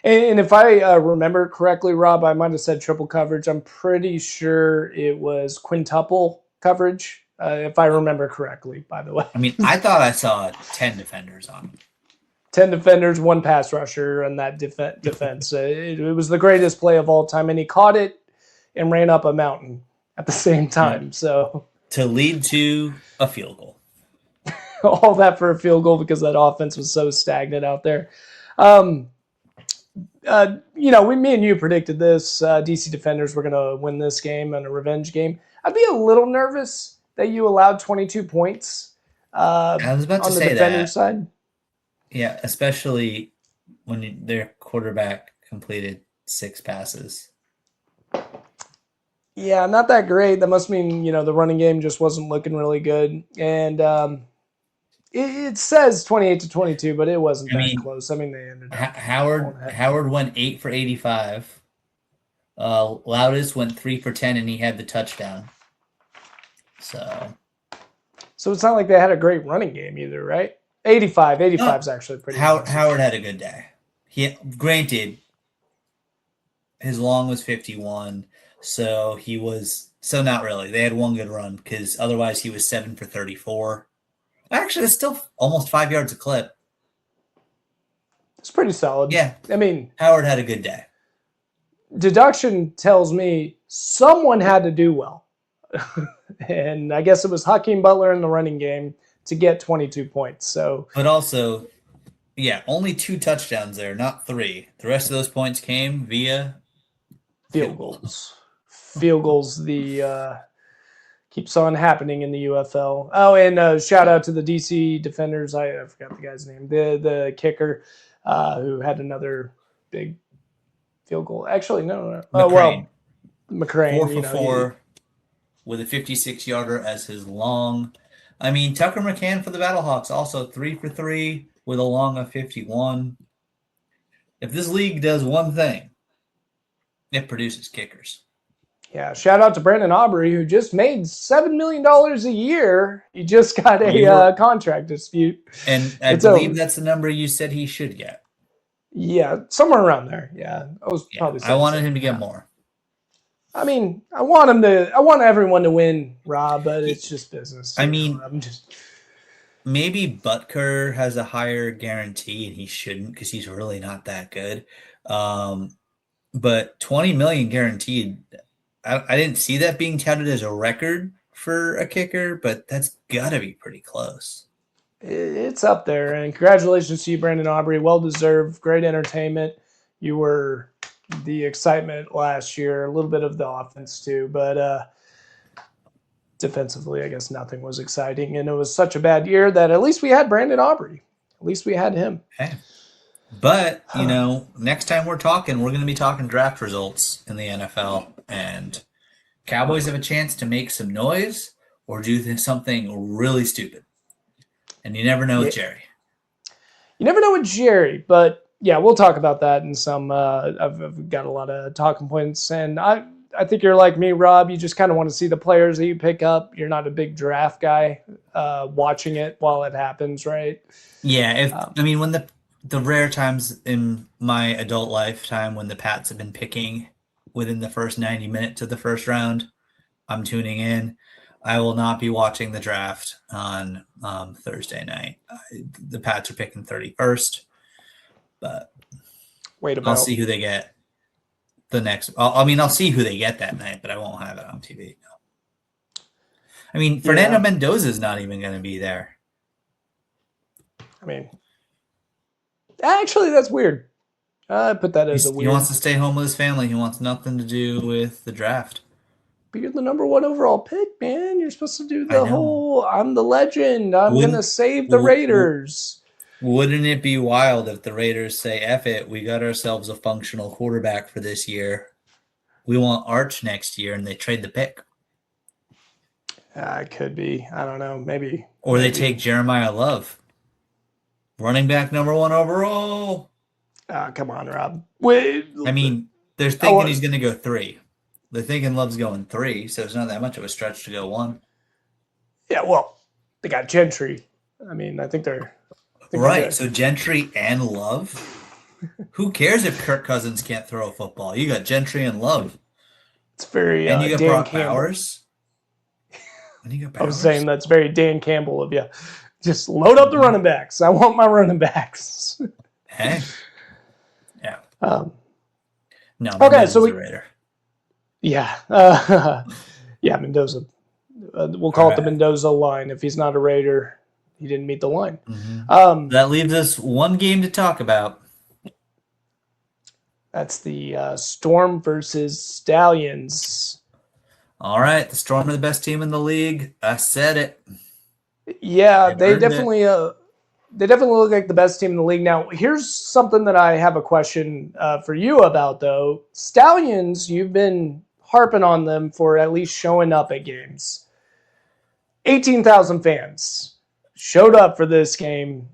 and if I remember correctly, Rob, I might have said triple coverage. I'm pretty sure it was quintuple coverage, if I remember correctly, by the way. I thought I saw 10 defenders on him. 10 defenders, 1 pass rusher on that defense. It was the greatest play of all time, and he caught it and ran up a mountain at the same time. So to lead to a field goal. All that for a field goal because that offense was so stagnant out there. Me and you predicted this. DC Defenders were going to win this game in a revenge game. I'd be a little nervous that you allowed 22 points I was about to on the say Defenders side. Yeah, especially when their quarterback completed 6 passes. Yeah, not that great. That must mean, the running game just wasn't looking really good. And it says 28-22, but it wasn't that close. They ended up. Howard went 8 for 85. Loudest went 3 for 10, and he had the touchdown. So it's not like they had a great running game either, right? 85 is actually pretty good. Howard had a good day. Granted, his long was 51. So not really. They had one good run because otherwise he was 7 for 34. Actually, it's still almost 5 yards a clip. It's pretty solid. Yeah. I mean, Howard had a good day. Deduction tells me someone had to do well. And I guess it was Hakeem Butler in the running game to get 22 points. So, but also, yeah, only 2 touchdowns there, not 3. The rest of those points came via field goals. Field goals, keeps on happening in the UFL. Oh, and shout out to the DC defenders. I forgot the guy's name. The kicker who had another big field goal. Actually, no. Oh, well, McCrane. 4 for 4 with a 56-yarder as his long. I mean, Tucker McCann for the Battlehawks also 3 for 3 with a long of 51. If this league does one thing, it produces kickers. Yeah, shout out to Brandon Aubrey, who just made $7 million a year. He just got a contract dispute. And I believe that's the number you said he should get. Yeah, somewhere around there. Yeah, I wanted him to get more. I mean, I want everyone to win, Rob, but it's just business. Maybe Butker has a higher guarantee, and he shouldn't because he's really not that good. But $20 million guaranteed. I didn't see that being touted as a record for a kicker, but that's got to be pretty close. It's up there, and congratulations to you, Brandon Aubrey. Well-deserved, great entertainment. You were the excitement last year, a little bit of the offense too, but defensively, I guess nothing was exciting, and it was such a bad year that at least we had Brandon Aubrey. At least we had him. Hey. But, next time we're going to be talking draft results in the NFL, and Cowboys have a chance to make some noise or do something really stupid. And you never know with Jerry. You never know with Jerry, but yeah, we'll talk about that in some. I've got a lot of talking points, and I think you're like me, Rob. You just kind of want to see the players that you pick up. You're not a big draft guy, watching it while it happens, right? Yeah, when the rare times in my adult lifetime when the Pats have been picking within the first 90 minutes of the first round, I'm tuning in. I will not be watching the draft on Thursday night. The Pats are picking 31st, but I'll see who they get the next. I'll see who they get that night, but I won't have it on TV. No. Fernando Mendoza is not even going to be there. Actually, that's weird. I put that as a weird. He wants to stay home with his family. He wants nothing to do with the draft. But you're the number 1 overall pick, man. You're supposed to do the whole, I'm the legend. I'm going to save the Raiders. Wouldn't it be wild if the Raiders say, F it, we got ourselves a functional quarterback for this year. We want Arch next year, and they trade the pick. It could be. I don't know. Maybe. Or they take Jeremiah Love. Running back number 1 overall. Come on, Rob. They're thinking he's going to go 3. They're thinking Love's going 3, so it's not that much of a stretch to go 1. Yeah, well, they got Gentry. I think they're... Right, so Gentry and Love? Who cares if Kirk Cousins can't throw a football? You got Gentry and Love. It's very... and you got Dan Brock Campbell. Powers. I was saying that's very Dan Campbell of you. Just load up the running backs. I want my running backs. Hey. Yeah. No, okay, so a Raider. Yeah. Mendoza. We'll call it the Mendoza line. If he's not a Raider, he didn't meet the line. Mm-hmm. That leaves us one game to talk about. That's the Storm versus Stallions. All right, the Storm are the best team in the league. I said it. Yeah, they definitely look like the best team in the league. Now, here's something that I have a question for you about, though. Stallions, you've been harping on them for at least showing up at games. 18,000 fans showed up for this game.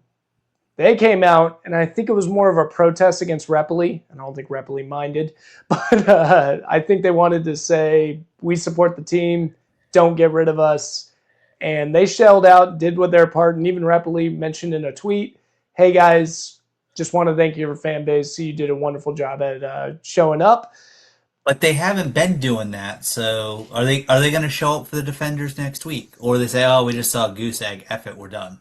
They came out, and I think it was more of a protest against Repoli. I don't think Repoli minded, but I think they wanted to say, we support the team, don't get rid of us. And they shelled out, did with their part, and even Repoli mentioned in a tweet, hey guys, just want to thank your fan base. You did a wonderful job at showing up. But they haven't been doing that. So are they going to show up for the Defenders next week, or they say, "Oh, we just saw a goose egg. Eff it, we're done."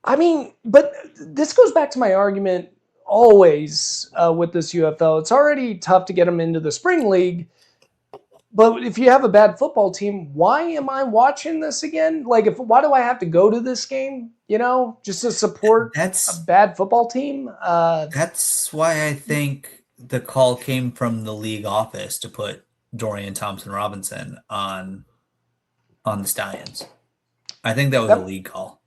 I mean, but this goes back to my argument always with this UFL. It's already tough to get them into the spring league. But if you have a bad football team, why am I watching this again? Like, why do I have to go to this game? Just to support a That's bad football team? that's why I think the call came from the league office to put Dorian Thompson Robinson on the Stallions. I think that was a That league call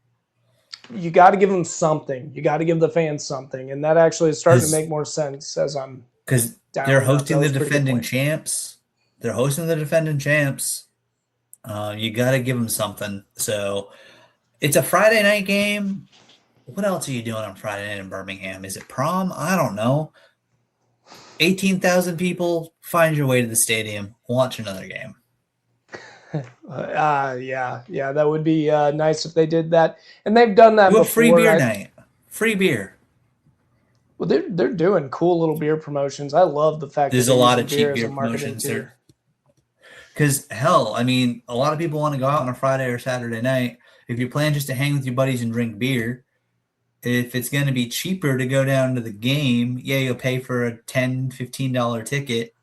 you got to give them something. You got to give the fans something, and that actually is starting to because make more sense as I'm they're dialing up. That hosting the was a pretty good defending point. champs. They're hosting the defending champs. You got to give them something. So it's a Friday night game. What else are you doing on Friday night in Birmingham? Is it prom? I don't know. 18,000 people. Find your way to the stadium. Watch another game. Yeah, that would be nice if they did that, and they've done that Do a free before. beer night. Free beer. Well, they're doing cool little beer promotions. I love the fact that There's a they're lot using of beer cheap as a beer marketing promotions tool. there. Because hell, I mean, a lot of people want to go out on a Friday or Saturday night. If you plan just to hang with your buddies and drink beer, if it's going to be cheaper to go down to the game, yeah, you'll pay for a $10, $15 ticket,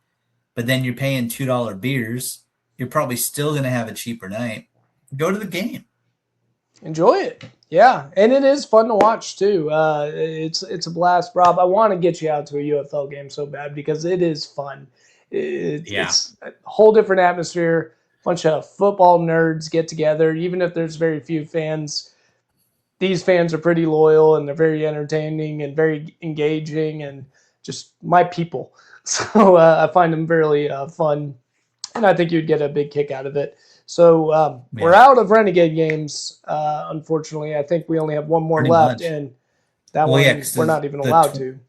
but then you're paying $2 beers. You're probably still going to have a cheaper night. Go to the game. Enjoy it. Yeah, and it is fun to watch too. It's a blast, Rob. I want to get you out to a UFL game so bad because it is fun. Yeah. It's a whole different atmosphere. Bunch of football nerds get together, even if there's very few fans. These fans are pretty loyal and they're very entertaining and very engaging and just my people. So I find them really fun, and I think you'd get a big kick out of it. So we're Yeah, out of Renegade games. Unfortunately, I think we only have one more pretty left, much. and that Well, yeah, one because we're not even allowed to.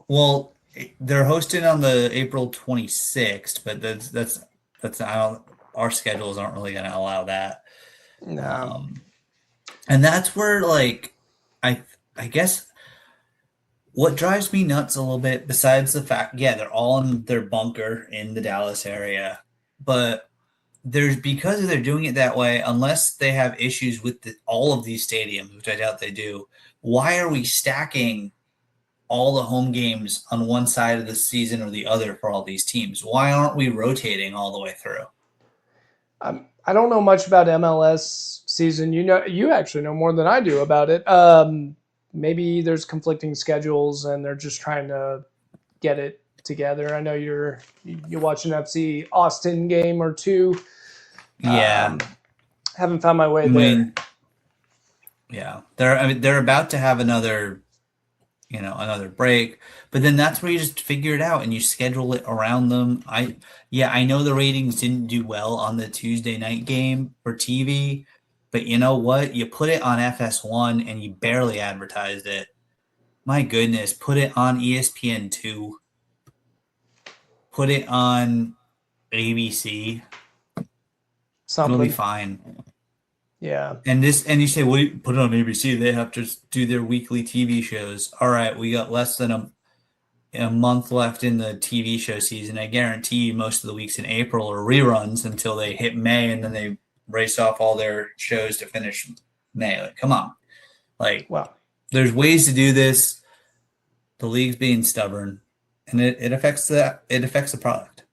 well, they're hosting on the April 26th, but that's I don't, our schedules aren't really going to allow that. No. Um, and that's where like I guess what drives me nuts a little bit, besides the fact, yeah, they're all in their bunker in the Dallas area, but there's because they're doing it that way, unless they have issues with all of these stadiums, which I doubt they do. Why are we stacking all the home games on one side of the season or the other for all these teams? Why aren't we rotating all the way through? I don't know much about MLS season. You actually know more than I do about it. Maybe there's conflicting schedules and they're just trying to get it together. I know you watch an FC Austin game or two. Yeah, Haven't found my way I there. mean, yeah, they're about to have another break, but then that's where you just figure it out and you schedule it around them. I know the ratings didn't do well on the Tuesday night game for TV, but you know what? You put it on FS1 and you barely advertised it. My goodness, put it on ESPN2. Put it on ABC. It'll be Something. fine. Yeah. And you say, well, you put it on ABC. They have to do their weekly TV shows. All right, we got less than a month left in the TV show season. I guarantee you most of the weeks in April are reruns until they hit May, and then they race off all their shows to finish May. Like, come on. Like, Well, there's ways to do this. The league's being stubborn, and it affects the product.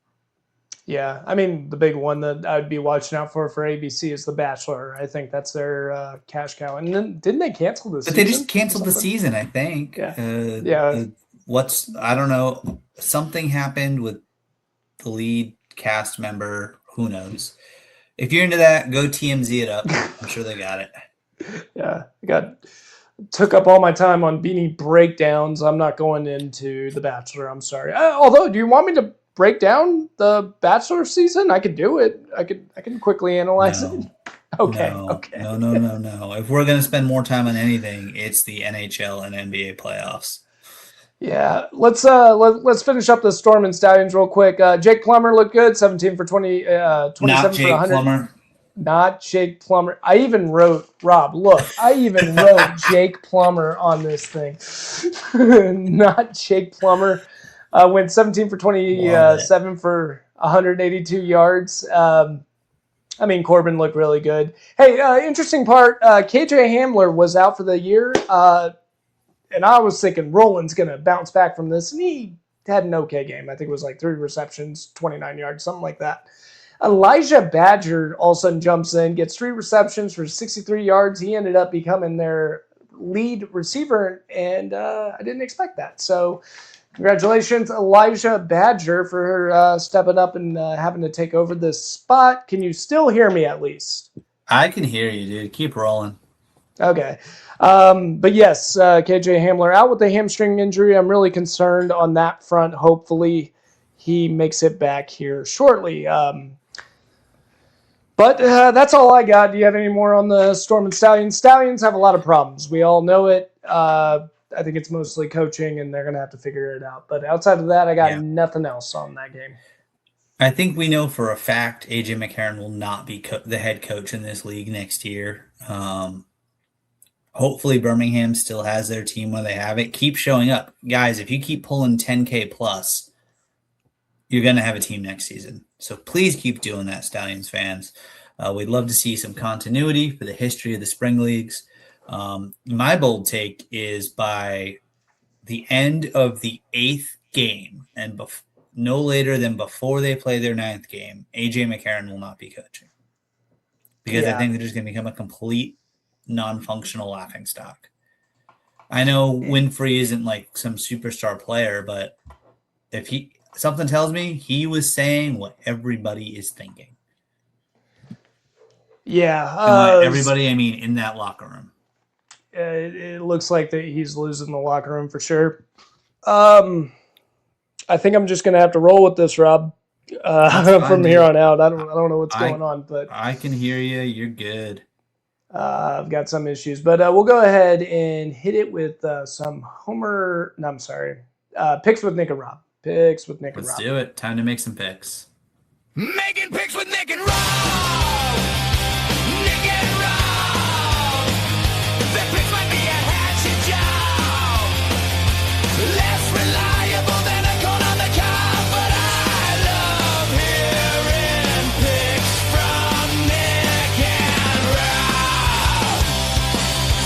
yeah. I mean, the big one that I'd be watching out for ABC is The Bachelor. I think that's their cash cow. And then didn't they cancel this But season? they just canceled the Something? season, I think. Yeah. Yeah. I don't know. Something happened with the lead cast member. Who knows? If you're into that, go TMZ it up. I'm sure they got it. Yeah. Took up all my time on Beanie breakdowns. I'm not going into The Bachelor. I'm sorry. Although, do you want me to break down the Bachelor season? I could do it. I can quickly analyze it. No, Okay. no, Okay. no. If we're gonna spend more time on anything, it's the NHL and NBA playoffs. Yeah. Let's finish up the Storm and Stallions real quick. Jake Plummer looked good. 17 for 20. 27 Not for Jake 100. Plummer. Not Jake Plummer. I even wrote Jake Plummer on this thing. Not Jake Plummer. Went 17 for Love it. 27 for 182 yards. I mean, Corbin looked really good. Hey, interesting part, KJ Hamler was out for the year, and I was thinking Roland's going to bounce back from this, and he had an okay game. I think it was like 3 receptions, 29 yards, something like that. Elijah Badger all of a sudden jumps in, gets 3 receptions for 63 yards. He ended up becoming their lead receiver, and I didn't expect that. So congratulations, Elijah Badger, for stepping up and having to take over this spot. Can you still hear me at least? I can hear you, dude. Keep rolling. Okay. But yes, KJ Hamler out with a hamstring injury. I'm really concerned on that front. Hopefully he makes it back here shortly. But that's all I got. Do you have any more on the Storm and Stallions? Stallions have a lot of problems. We all know it. I think it's mostly coaching, and they're going to have to figure it out. But outside of that, I got nothing else on that game. I think we know for a fact AJ McCarron will not be the head coach in this league next year. Hopefully Birmingham still has their team where they have it. Keep showing up. Guys, if you keep pulling 10K plus, you're going to have a team next season. So please keep doing that, Stallions fans. We'd love to see some continuity for the history of the spring leagues. My bold take is by the end of the 8th game and no later than before they play their 9th game, AJ McCarron will not be coaching. Because I think they're just going to become a complete non-functional laughingstock. I know Winfrey isn't like some superstar player, but if something tells me he was saying what everybody is thinking. Yeah. Everybody, I mean, in that locker room. It looks like that he's losing the locker room for sure. I think I'm just going to have to roll with this, Rob, from here on out. I don't know what's going on, but I can hear you. You're good. I've got some issues, but we'll go ahead and hit it with some picks with Nick and Rob. Picks with Nick and Rob. Let's do it. Time to make some picks. Making picks with Nick and Rob. Nick and Rob. The picks might be a hatchet job. Less reliable than a corn on the cob, but I love hearing picks from Nick and Rob.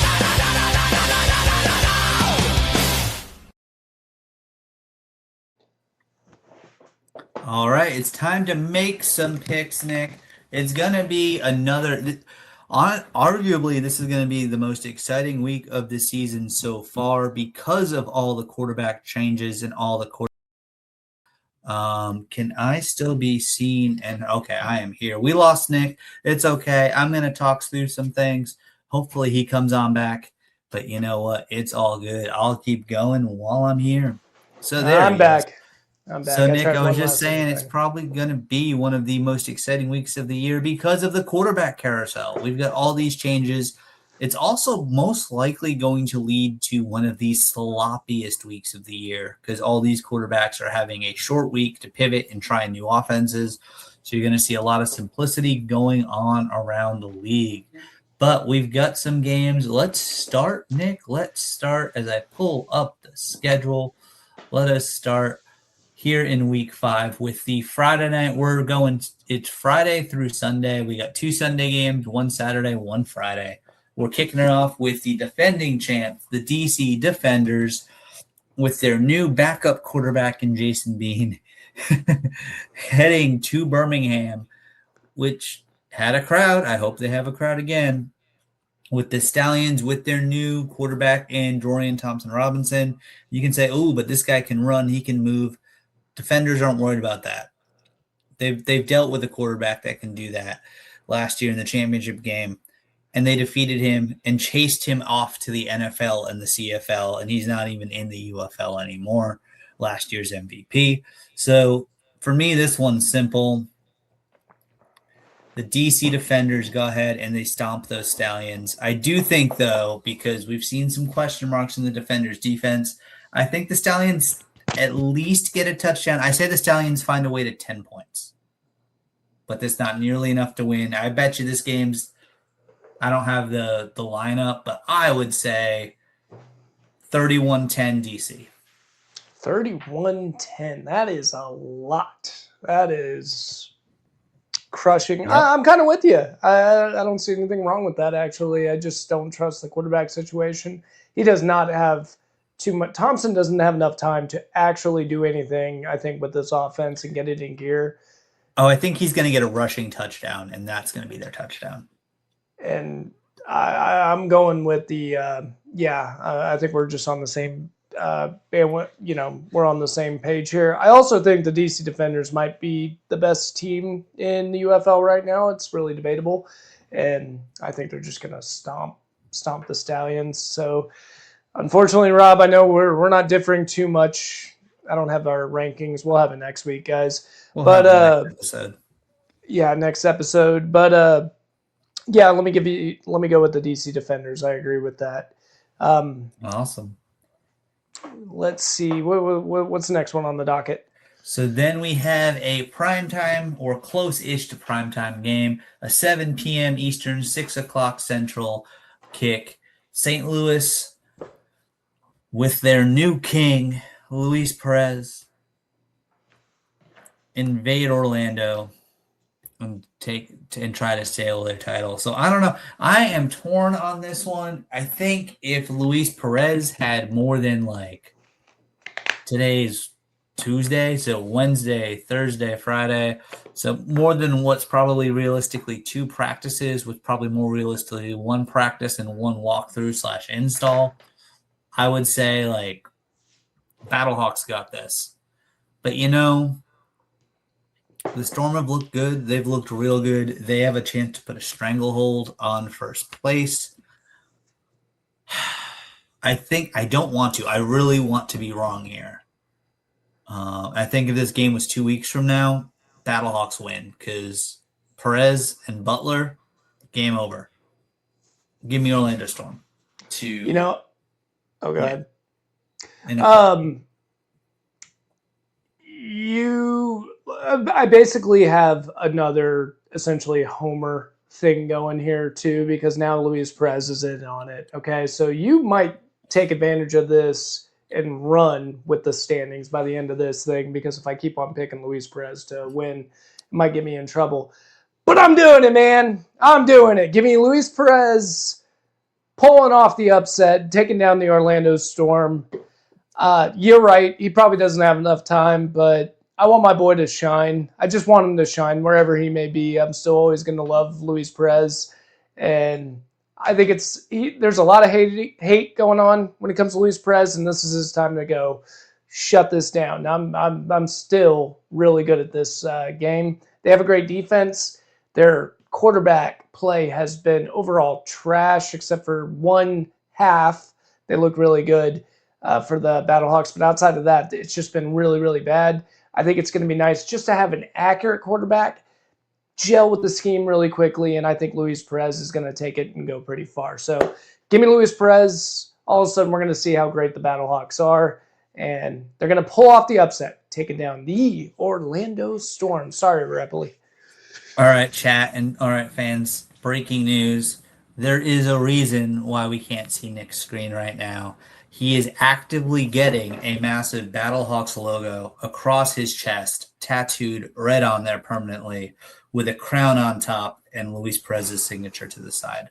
La, la, la, la, la, la, la, la, la, la. All right, it's time to make some picks, Nick. It's going to be arguably this is going to be the most exciting week of the season so far because of all the quarterback changes and all the can I still be seen? And okay, I am here. We lost Nick. It's okay. I'm going to talk through some things. Hopefully he comes on back. But you know what? It's all good. I'll keep going while I'm here. So there I'm back. So, Nick, I was just saying it's probably going to be one of the most exciting weeks of the year because of the quarterback carousel. We've got all these changes. It's also most likely going to lead to one of the sloppiest weeks of the year because all these quarterbacks are having a short week to pivot and try new offenses. So you're going to see a lot of simplicity going on around the league. But we've got some games. Let's start, Nick. Let's start as I pull up the schedule. Let us start here in week 5 with the Friday night. It's Friday through Sunday. We got 2 Sunday games, 1 Saturday, 1 Friday. We're kicking it off with the defending champs, the DC Defenders, with their new backup quarterback in Jason Bean, heading to Birmingham, which had a crowd. I hope they have a crowd again. With the Stallions, with their new quarterback in Dorian Thompson-Robinson. You can say, oh, but this guy can run, he can move. Defenders aren't worried about that. They've dealt with a quarterback that can do that last year in the championship game, and they defeated him and chased him off to the NFL and the CFL, and he's not even in the UFL anymore, last year's MVP. So for me, this one's simple. The DC Defenders go ahead and they stomp those Stallions. I do think, though, because we've seen some question marks in the Defenders' defense, I think the Stallions at least get a touchdown. I say the Stallions find a way to 10 points, but that's not nearly enough to win. I bet you this game's, I don't have the lineup, but I would say 31-10 DC. 31-10. That is a lot. That is crushing. Yep. I'm kind of with you. I don't see anything wrong with that, actually. I just don't trust the quarterback situation. He does not have too much. Thompson doesn't have enough time to actually do anything, I think, with this offense and get it in gear. Oh, I think he's going to get a rushing touchdown, and that's going to be their touchdown. And I'm going with the, I think we're just on the same, we're on the same page here. I also think the DC Defenders might be the best team in the UFL right now. It's really debatable. And I think they're just going to stomp the Stallions. So, unfortunately, Rob, I know we're not differing too much. I don't have our rankings. We'll have it next week, guys. We'll have the next episode. Yeah, next episode. But yeah, let me go with the DC Defenders. I agree with that. Awesome. Let's see. What's the next one on the docket? So then we have a primetime or close-ish to primetime game, a 7 p.m. Eastern, 6 o'clock Central kick. St. Louis with their new king, Luis Perez, invade Orlando and try to sail their title. So I don't know. I am torn on this one. I think if Luis Perez had more than today's Tuesday, so Wednesday, Thursday, Friday, so more than what's probably realistically 2 practices, with probably more realistically 1 practice and 1 walkthrough / install, I would say Battlehawks got this. But the Storm have looked good. They've looked real good. They have a chance to put a stranglehold on first place. I don't want to. I really want to be wrong here. I think if this game was 2 weeks from now, Battlehawks win because Perez and Butler, game over. Give me Orlando Storm. Go ahead. I basically have another essentially homer thing going here too, because now Luis Perez is in on it. Okay, so you might take advantage of this and run with the standings by the end of this thing, because if I keep on picking Luis Perez to win, it might get me in trouble. But I'm doing it, man. I'm doing it. Give me Luis Perez pulling off the upset, taking down the Orlando Storm. You're right. He probably doesn't have enough time, but I want my boy to shine. I just want him to shine wherever he may be. I'm still always going to love Luis Perez, and I think there's a lot of hate going on when it comes to Luis Perez, and this is his time to go shut this down. I'm still really good at this game. They have a great defense. Their quarterback play has been overall trash, except for 1 half. They look really good for the Battlehawks, but outside of that, it's just been really, really bad. I think it's going to be nice just to have an accurate quarterback gel with the scheme really quickly, and I think Luis Perez is going to take it and go pretty far. So give me Luis Perez. All of a sudden, we're going to see how great the Battlehawks are, and they're going to pull off the upset, taking down the Orlando Storm. Sorry, Repoli. All right, chat, and all right, fans, breaking news. There is a reason why we can't see Nick's screen right now. He is actively getting a massive Battlehawks logo across his chest, tattooed red on there permanently, with a crown on top and Luis Perez's signature to the side.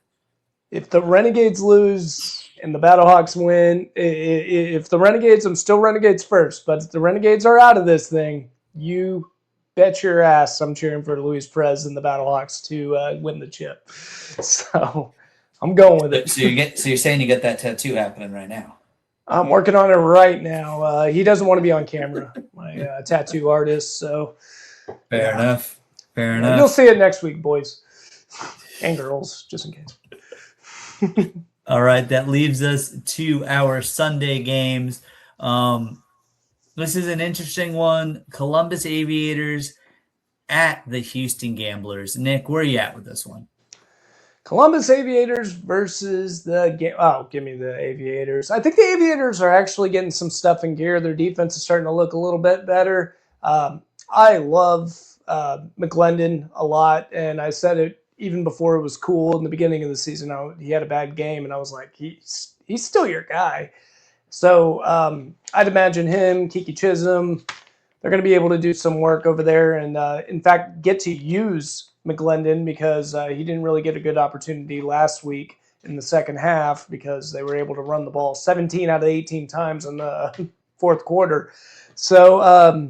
If the Renegades lose and the Battlehawks win, if the Renegades, I'm still Renegades first, but if the Renegades are out of this thing, you bet your ass I'm cheering for Luis Perez and the Battlehawks to win the chip. So I'm going with it. So you're saying you got that tattoo happening right now? I'm working on it right now. He doesn't want to be on camera, my tattoo artist. So Fair enough. You'll see it next week, boys and girls, just in case. All right, that leaves us to our Sunday games. This is an interesting one. Columbus Aviators at the Houston Gamblers. Nick, where are you at with this one? Columbus Aviators versus the game. Oh, give me the Aviators. I think the Aviators are actually getting some stuff in gear. Their defense is starting to look a little bit better. I love McGlendon a lot, and I said it even before it was cool in the beginning of the season. He had a bad game, and I was like, he's still your guy. So I'd imagine him, Kiki Chisholm, they're going to be able to do some work over there and, in fact, get to use McGlendon because he didn't really get a good opportunity last week in the second half because they were able to run the ball 17 out of 18 times in the fourth quarter. So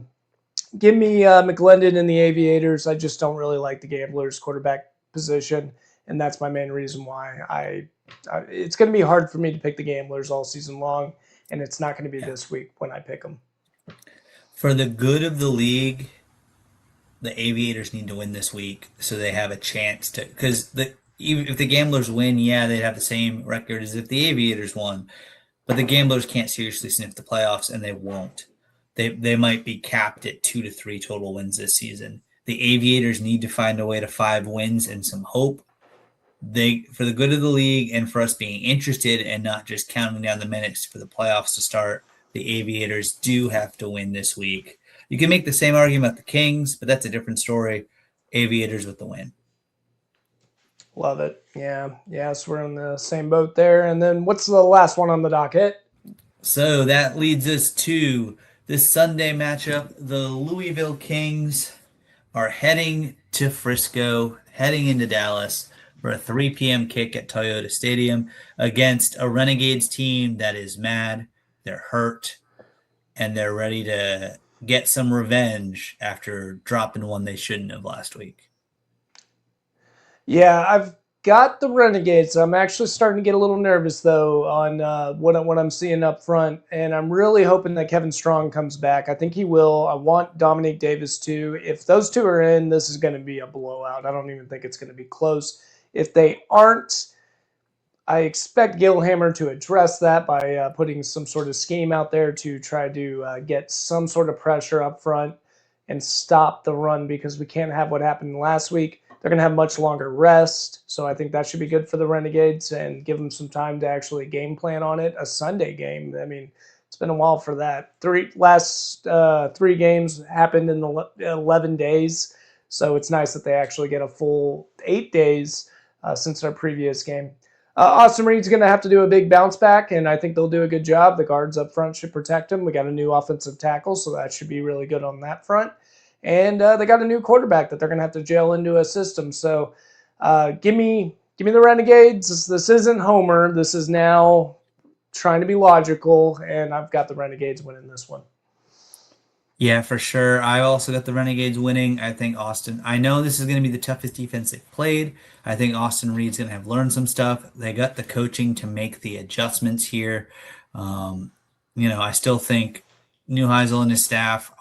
give me McGlendon and the Aviators. I just don't really like the Gamblers' quarterback position, and that's my main reason why it's going to be hard for me to pick the Gamblers all season long, and it's not going to be this week when I pick them. For the good of the league, the Aviators need to win this week so they have a chance to. Because if the Gamblers win, yeah, they'd have the same record as if the Aviators won. But the Gamblers can't seriously sniff the playoffs, and they won't. They might be capped at 2 to 3 total wins this season. The Aviators need to find a way to 5 wins and some hope. For the good of the league and for us being interested and not just counting down the minutes for the playoffs to start, the Aviators do have to win this week. You can make the same argument about the Kings, but that's a different story. Aviators with the win. Love it. Yeah, so we're in the same boat there. And then what's the last one on the docket? So that leads us to this Sunday matchup. The Louisville Kings are heading to Frisco, heading into Dallas for a 3 p.m. kick at Toyota Stadium against a Renegades team that is mad, they're hurt, and they're ready to get some revenge after dropping one they shouldn't have last week. Yeah, I've got the Renegades. I'm actually starting to get a little nervous, though, on what I'm seeing up front, and I'm really hoping that Kevin Strong comes back. I think he will. I want Dominique Davis, too. If those two are in, this is going to be a blowout. I don't even think it's going to be close. If they aren't, I expect Gilhammer to address that by putting some sort of scheme out there to try to get some sort of pressure up front and stop the run because we can't have what happened last week. They're going to have much longer rest, so I think that should be good for the Renegades and give them some time to actually game plan on it. A Sunday game, I mean, it's been a while for that. Last 3 games happened in the 11 days, so it's nice that they actually get a full 8 days since their previous game. Austin Reed's going to have to do a big bounce back, and I think they'll do a good job. The guards up front should protect him. We got a new offensive tackle, so that should be really good on that front. And they got a new quarterback that they're going to have to gel into a system. So give me the Renegades. This isn't Homer. This is now trying to be logical, and I've got the Renegades winning this one. Yeah, for sure. I also got the Renegades winning. I think I know this is going to be the toughest defense they've played. I think Austin Reed's going to have learned some stuff. They got the coaching to make the adjustments here. I still think Neuheisel and his staff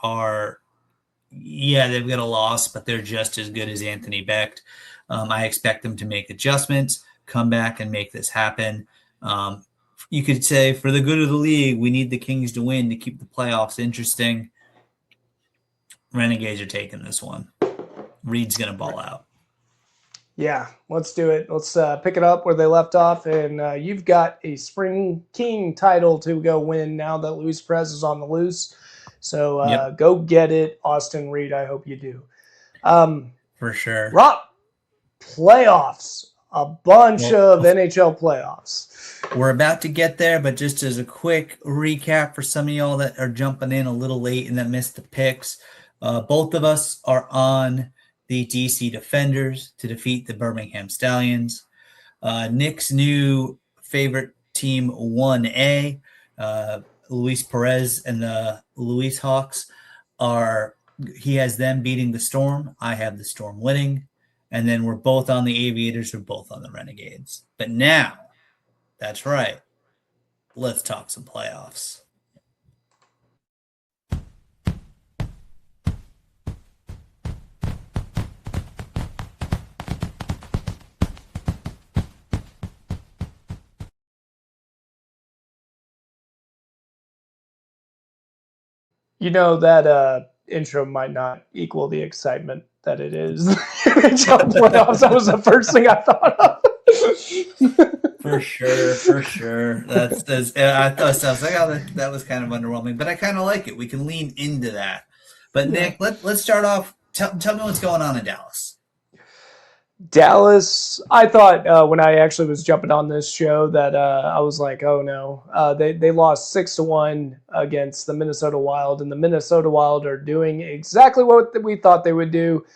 they've got a loss, but they're just as good as Anthony Becht. I expect them to make adjustments, come back and make this happen. You could say for the good of the league, we need the Kings to win to keep the playoffs interesting. Renegades are taking this one. Reed's going to ball out. Yeah, let's do it. Let's pick it up where they left off. And you've got a Spring King title to go win now that Luis Perez is on the loose. So Go get it, Austin Reed. I hope you do. For sure. Rob, playoffs. A bunch of NHL playoffs. We're about to get there, but just as a quick recap for some of y'all that are jumping in a little late and that missed the picks, both of us are on the DC Defenders to defeat the Birmingham Stallions. Nick's new favorite team, 1A, Luis Perez and the Luis Hawks, he has them beating the Storm. I have the Storm winning. And then we're both on the Aviators. We're both on the Renegades. But now, that's right, let's talk some playoffs. You know that intro might not equal the excitement that it is. NHL playoffs. That was the first thing I thought of. For sure. I was like, oh, that was kind of underwhelming, but I kind of like it. We can lean into that. But Nick, let's start off. Tell me what's going on in Dallas. Dallas, I thought when I actually was jumping on this show that I was like, oh no. They lost 6-1 against the Minnesota Wild, and the Minnesota Wild are doing exactly what we thought they would do,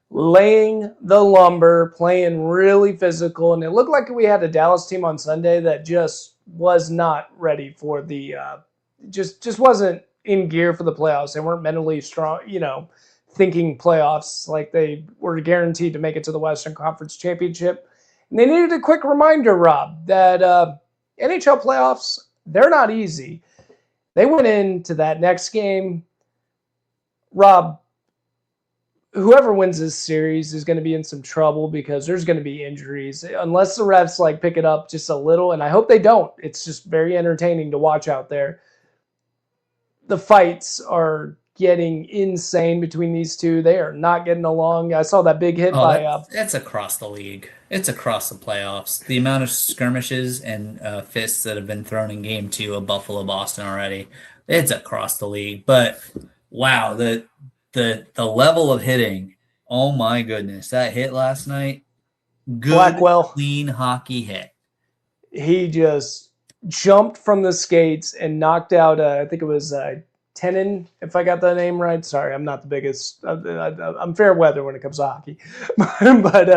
laying the lumber, playing really physical. And it looked like we had a Dallas team on Sunday that just was not ready for the just wasn't in gear for the playoffs. They weren't mentally strong, thinking playoffs like they were guaranteed to make it to the Western Conference Championship. And they needed a quick reminder, Rob, that NHL playoffs, they're not easy. They went into that next game. Rob, whoever wins this series is going to be in some trouble because there's going to be injuries unless the refs pick it up just a little. And I hope they don't. It's just very entertaining to watch out there. The fights are getting insane between these two. They are not getting along. I saw that big hit by... That's across the league. It's across the playoffs. The amount of skirmishes and fists that have been thrown in game 2 of Buffalo-Boston already, it's across the league. But, wow, the level of hitting, oh my goodness. That hit last night, good, Blackwell, clean hockey hit. He just jumped from the skates and knocked out, I think it was Tenon, if I got that name right. Sorry, I'm not the biggest. I'm fair weather when it comes to hockey. But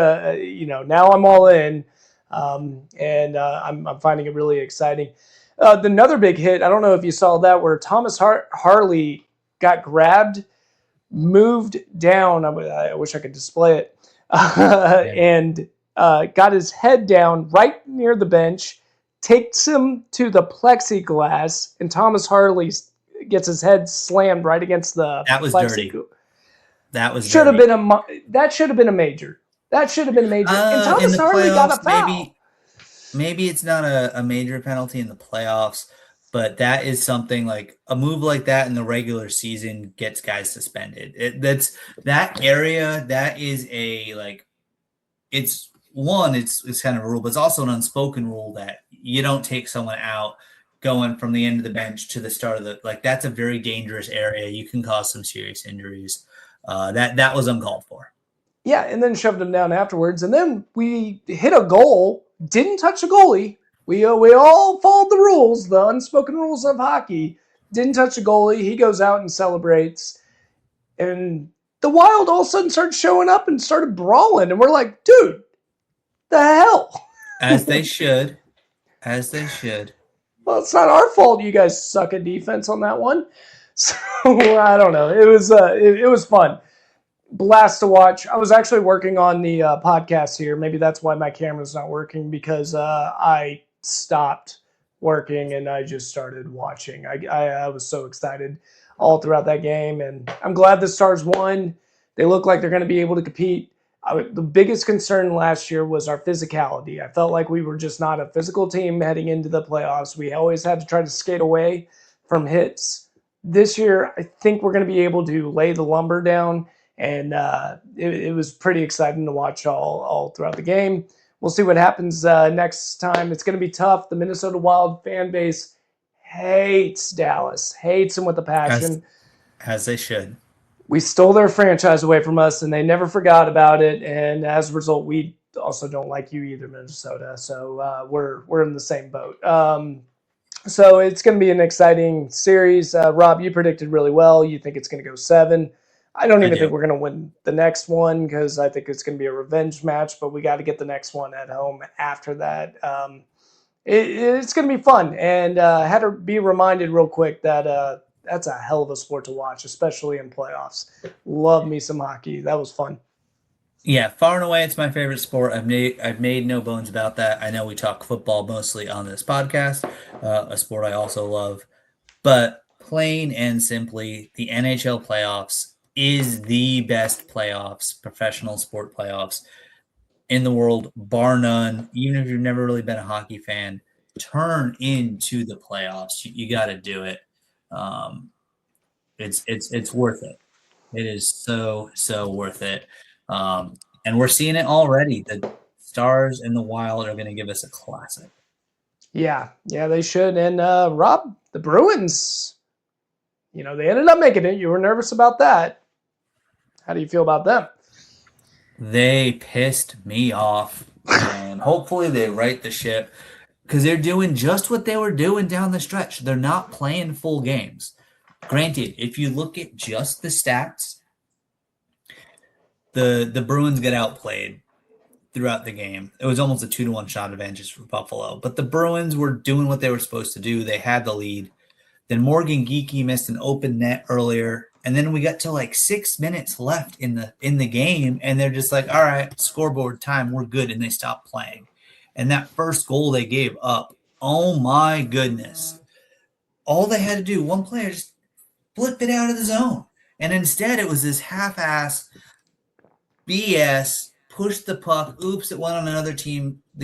now I'm all in, and I'm finding it really exciting. Another big hit, I don't know if you saw that, where Thomas Harley got grabbed, moved down. I wish I could display it, and got his head down right near the bench, takes him to the plexiglass, and Thomas Harley gets his head slammed right against the That was dirty. That was should have been that should have been a major. That should have been a major. And Thomas Harley got a foul. Maybe it's not a major penalty in the playoffs, but that is something like a move like that in the regular season gets guys suspended. It's kind of a rule, but it's also an unspoken rule that you don't take someone out going from the end of the bench to the start of that's a very dangerous area. You can cause some serious injuries. That was uncalled for. Yeah, and then shoved him down afterwards. And then we hit a goal, didn't touch the goalie. We all followed the rules, the unspoken rules of hockey. Didn't touch the goalie. He goes out and celebrates. And the Wild all of a sudden started showing up and started brawling. And we're like, dude, the hell? As they should. Well, it's not our fault you guys suck at defense on that one. So, I don't know. It was fun. Blast to watch. I was actually working on the podcast here. Maybe that's why my camera's not working, because I stopped working and I just started watching. I was so excited all throughout that game, and I'm glad the Stars won. They look like they're going to be able to compete. The biggest concern last year was our physicality. I felt like we were just not a physical team heading into the playoffs. We always had to try to skate away from hits. This year, I think we're going to be able to lay the lumber down, and it was pretty exciting to watch all throughout the game. We'll see what happens next time. It's going to be tough. The Minnesota Wild fan base hates Dallas, hates them with a passion. As they should. We stole their franchise away from us, and they never forgot about it. And as a result, we also don't like you either, Minnesota. So we're in the same boat. So it's going to be an exciting series. Rob, you predicted really well. You think it's going to go 7. I don't even think we're going to win the next one, because I think it's going to be a revenge match. But we got to get the next one at home after that. It's going to be fun. And had to be reminded real quick that that's a hell of a sport to watch, especially in playoffs. Love me some hockey. That was fun. Yeah, far and away, it's my favorite sport. I've made no bones about that. I know we talk football mostly on this podcast, a sport I also love. But plain and simply, the NHL playoffs is the best playoffs, professional sport playoffs in the world, bar none. Even if you've never really been a hockey fan, turn into the playoffs. You got to do it. It's worth it. It is so worth it. And we're seeing it already. The Stars and the Wild are going to give us a classic. Yeah, they should. And Rob, the Bruins, they ended up making it. You were nervous about that. How do you feel about them? They pissed me off, and hopefully they right the ship because they're doing just what they were doing down the stretch. They're not playing full games. Granted, if you look at just the stats, the Bruins get outplayed throughout the game. It was almost a 2-1 shot advantage for Buffalo, but the Bruins were doing what they were supposed to do. They had the lead. Then Morgan Geekie missed an open net earlier, and then we got to like 6 minutes left in the game, and they're just like, all right, scoreboard time, we're good, and they stopped playing. And that first goal they gave up, oh my goodness. All they had to do, one player just flip it out of the zone. And instead it was this half-ass BS, push the puck, oops, it went on the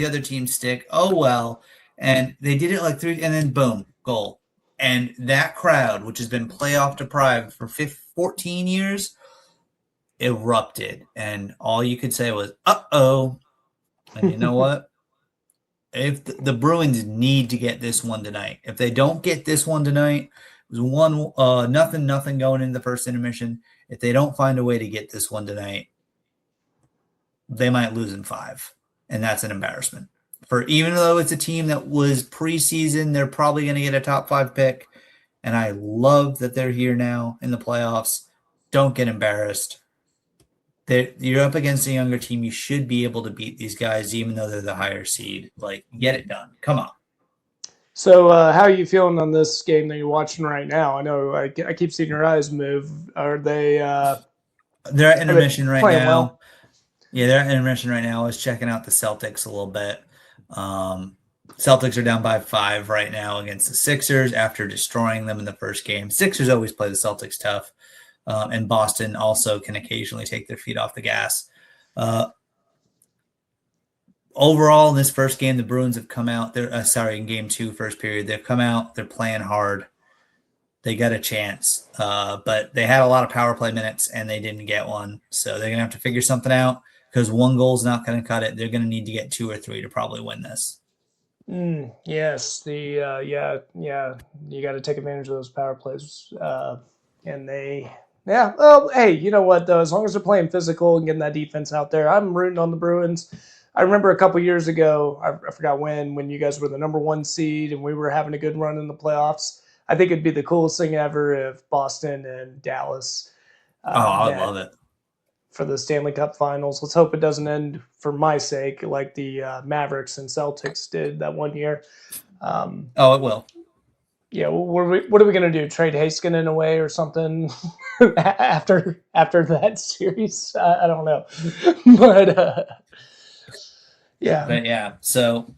other team's stick. Oh well. And they did it like 3, and then boom, goal. And that crowd, which has been playoff deprived for 14 years, erupted. And all you could say was, uh-oh. And you know what? If the Bruins need to get this one tonight. If they don't get this one tonight, it was nothing going into the first intermission. If they don't find a way to get this one tonight, they might lose in 5. And that's an embarrassment. For even though it's a team that was preseason, they're probably going to get a top 5 pick. And I love that they're here now in the playoffs. Don't get embarrassed. You're up against a younger team. You should be able to beat these guys, even though they're the higher seed. Like, get it done. Come on. So how are you feeling on this game that you're watching right now? I know I keep seeing your eyes move. Are they they're at intermission right now. Well? Yeah, they're at intermission right now. I was checking out the Celtics a little bit. Celtics are down by 5 right now against the Sixers after destroying them in the first game. Sixers always play the Celtics tough. And Boston also can occasionally take their feet off the gas. Overall, in this first game, the Bruins have come out. In game 2, first period, they've come out. They're playing hard. They got a chance, but they had a lot of power play minutes, and they didn't get one. So they're going to have to figure something out because one goal is not going to cut it. They're going to need to get 2 or 3 to probably win this. Yes, you got to take advantage of those power plays, and they. Yeah, well, hey, you know what, though? As long as they're playing physical and getting that defense out there, I'm rooting on the Bruins. I remember a couple years ago, I forgot when you guys were the number 1 seed and we were having a good run in the playoffs. I think it'd be the coolest thing ever if Boston and Dallas I would love it. For the Stanley Cup Finals. Let's hope it doesn't end, for my sake, like the Mavericks and Celtics did that one year. It will. Yeah, what are we going to do? Trade Heiskanen away or something after that series? I don't know. But, yeah. But, yeah, so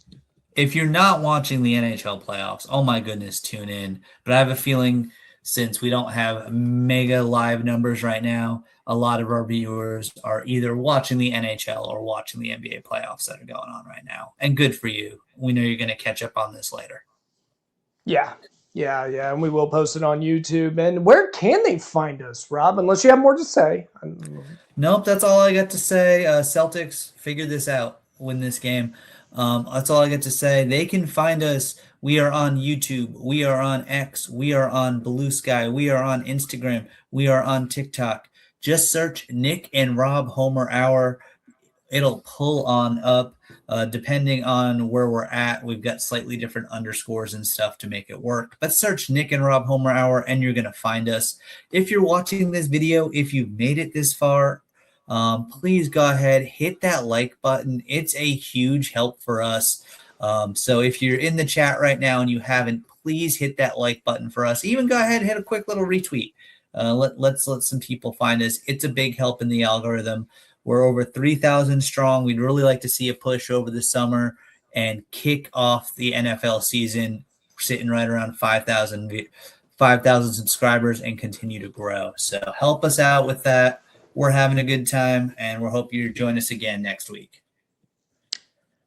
if you're not watching the NHL playoffs, oh, my goodness, tune in. But I have a feeling since we don't have mega live numbers right now, a lot of our viewers are either watching the NHL or watching the NBA playoffs that are going on right now. And good for you. We know you're going to catch up on this later. Yeah, and we will post it on YouTube. And where can they find us, Rob, unless you have more to say? Nope, that's all I got to say. Celtics figured this out, win this game. That's all I got to say. They can find us. We are on YouTube. We are on X. We are on Blue Sky. We are on Instagram. We are on TikTok. Just search Nick and Rob Homer Hour. It'll pull on up. Depending on where we're at, we've got slightly different underscores and stuff to make it work. But search Nick and Rob Homer Hour, and you're going to find us. If you're watching this video, if you've made it this far, please go ahead, hit that like button. It's a huge help for us. So if you're in the chat right now and you haven't, please hit that like button for us. Even go ahead and hit a quick little retweet. Let's let some people find us. It's a big help in the algorithm. We're over 3,000 strong. We'd really like to see a push over the summer and kick off the NFL season. We're sitting right around 5,000 subscribers and continue to grow. So help us out with that. We're having a good time, and we hope you join us again next week.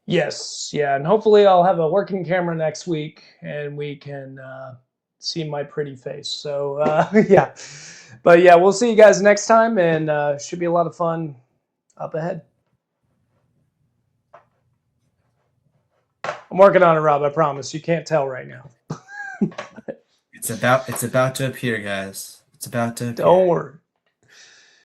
Yes, yeah, and hopefully I'll have a working camera next week, and we can see my pretty face. So, yeah. But, yeah, we'll see you guys next time, and should be a lot of fun up ahead. I'm working on it, Rob. I promise. You can't tell right now. It's about to appear, guys. It's about to appear. Don't worry.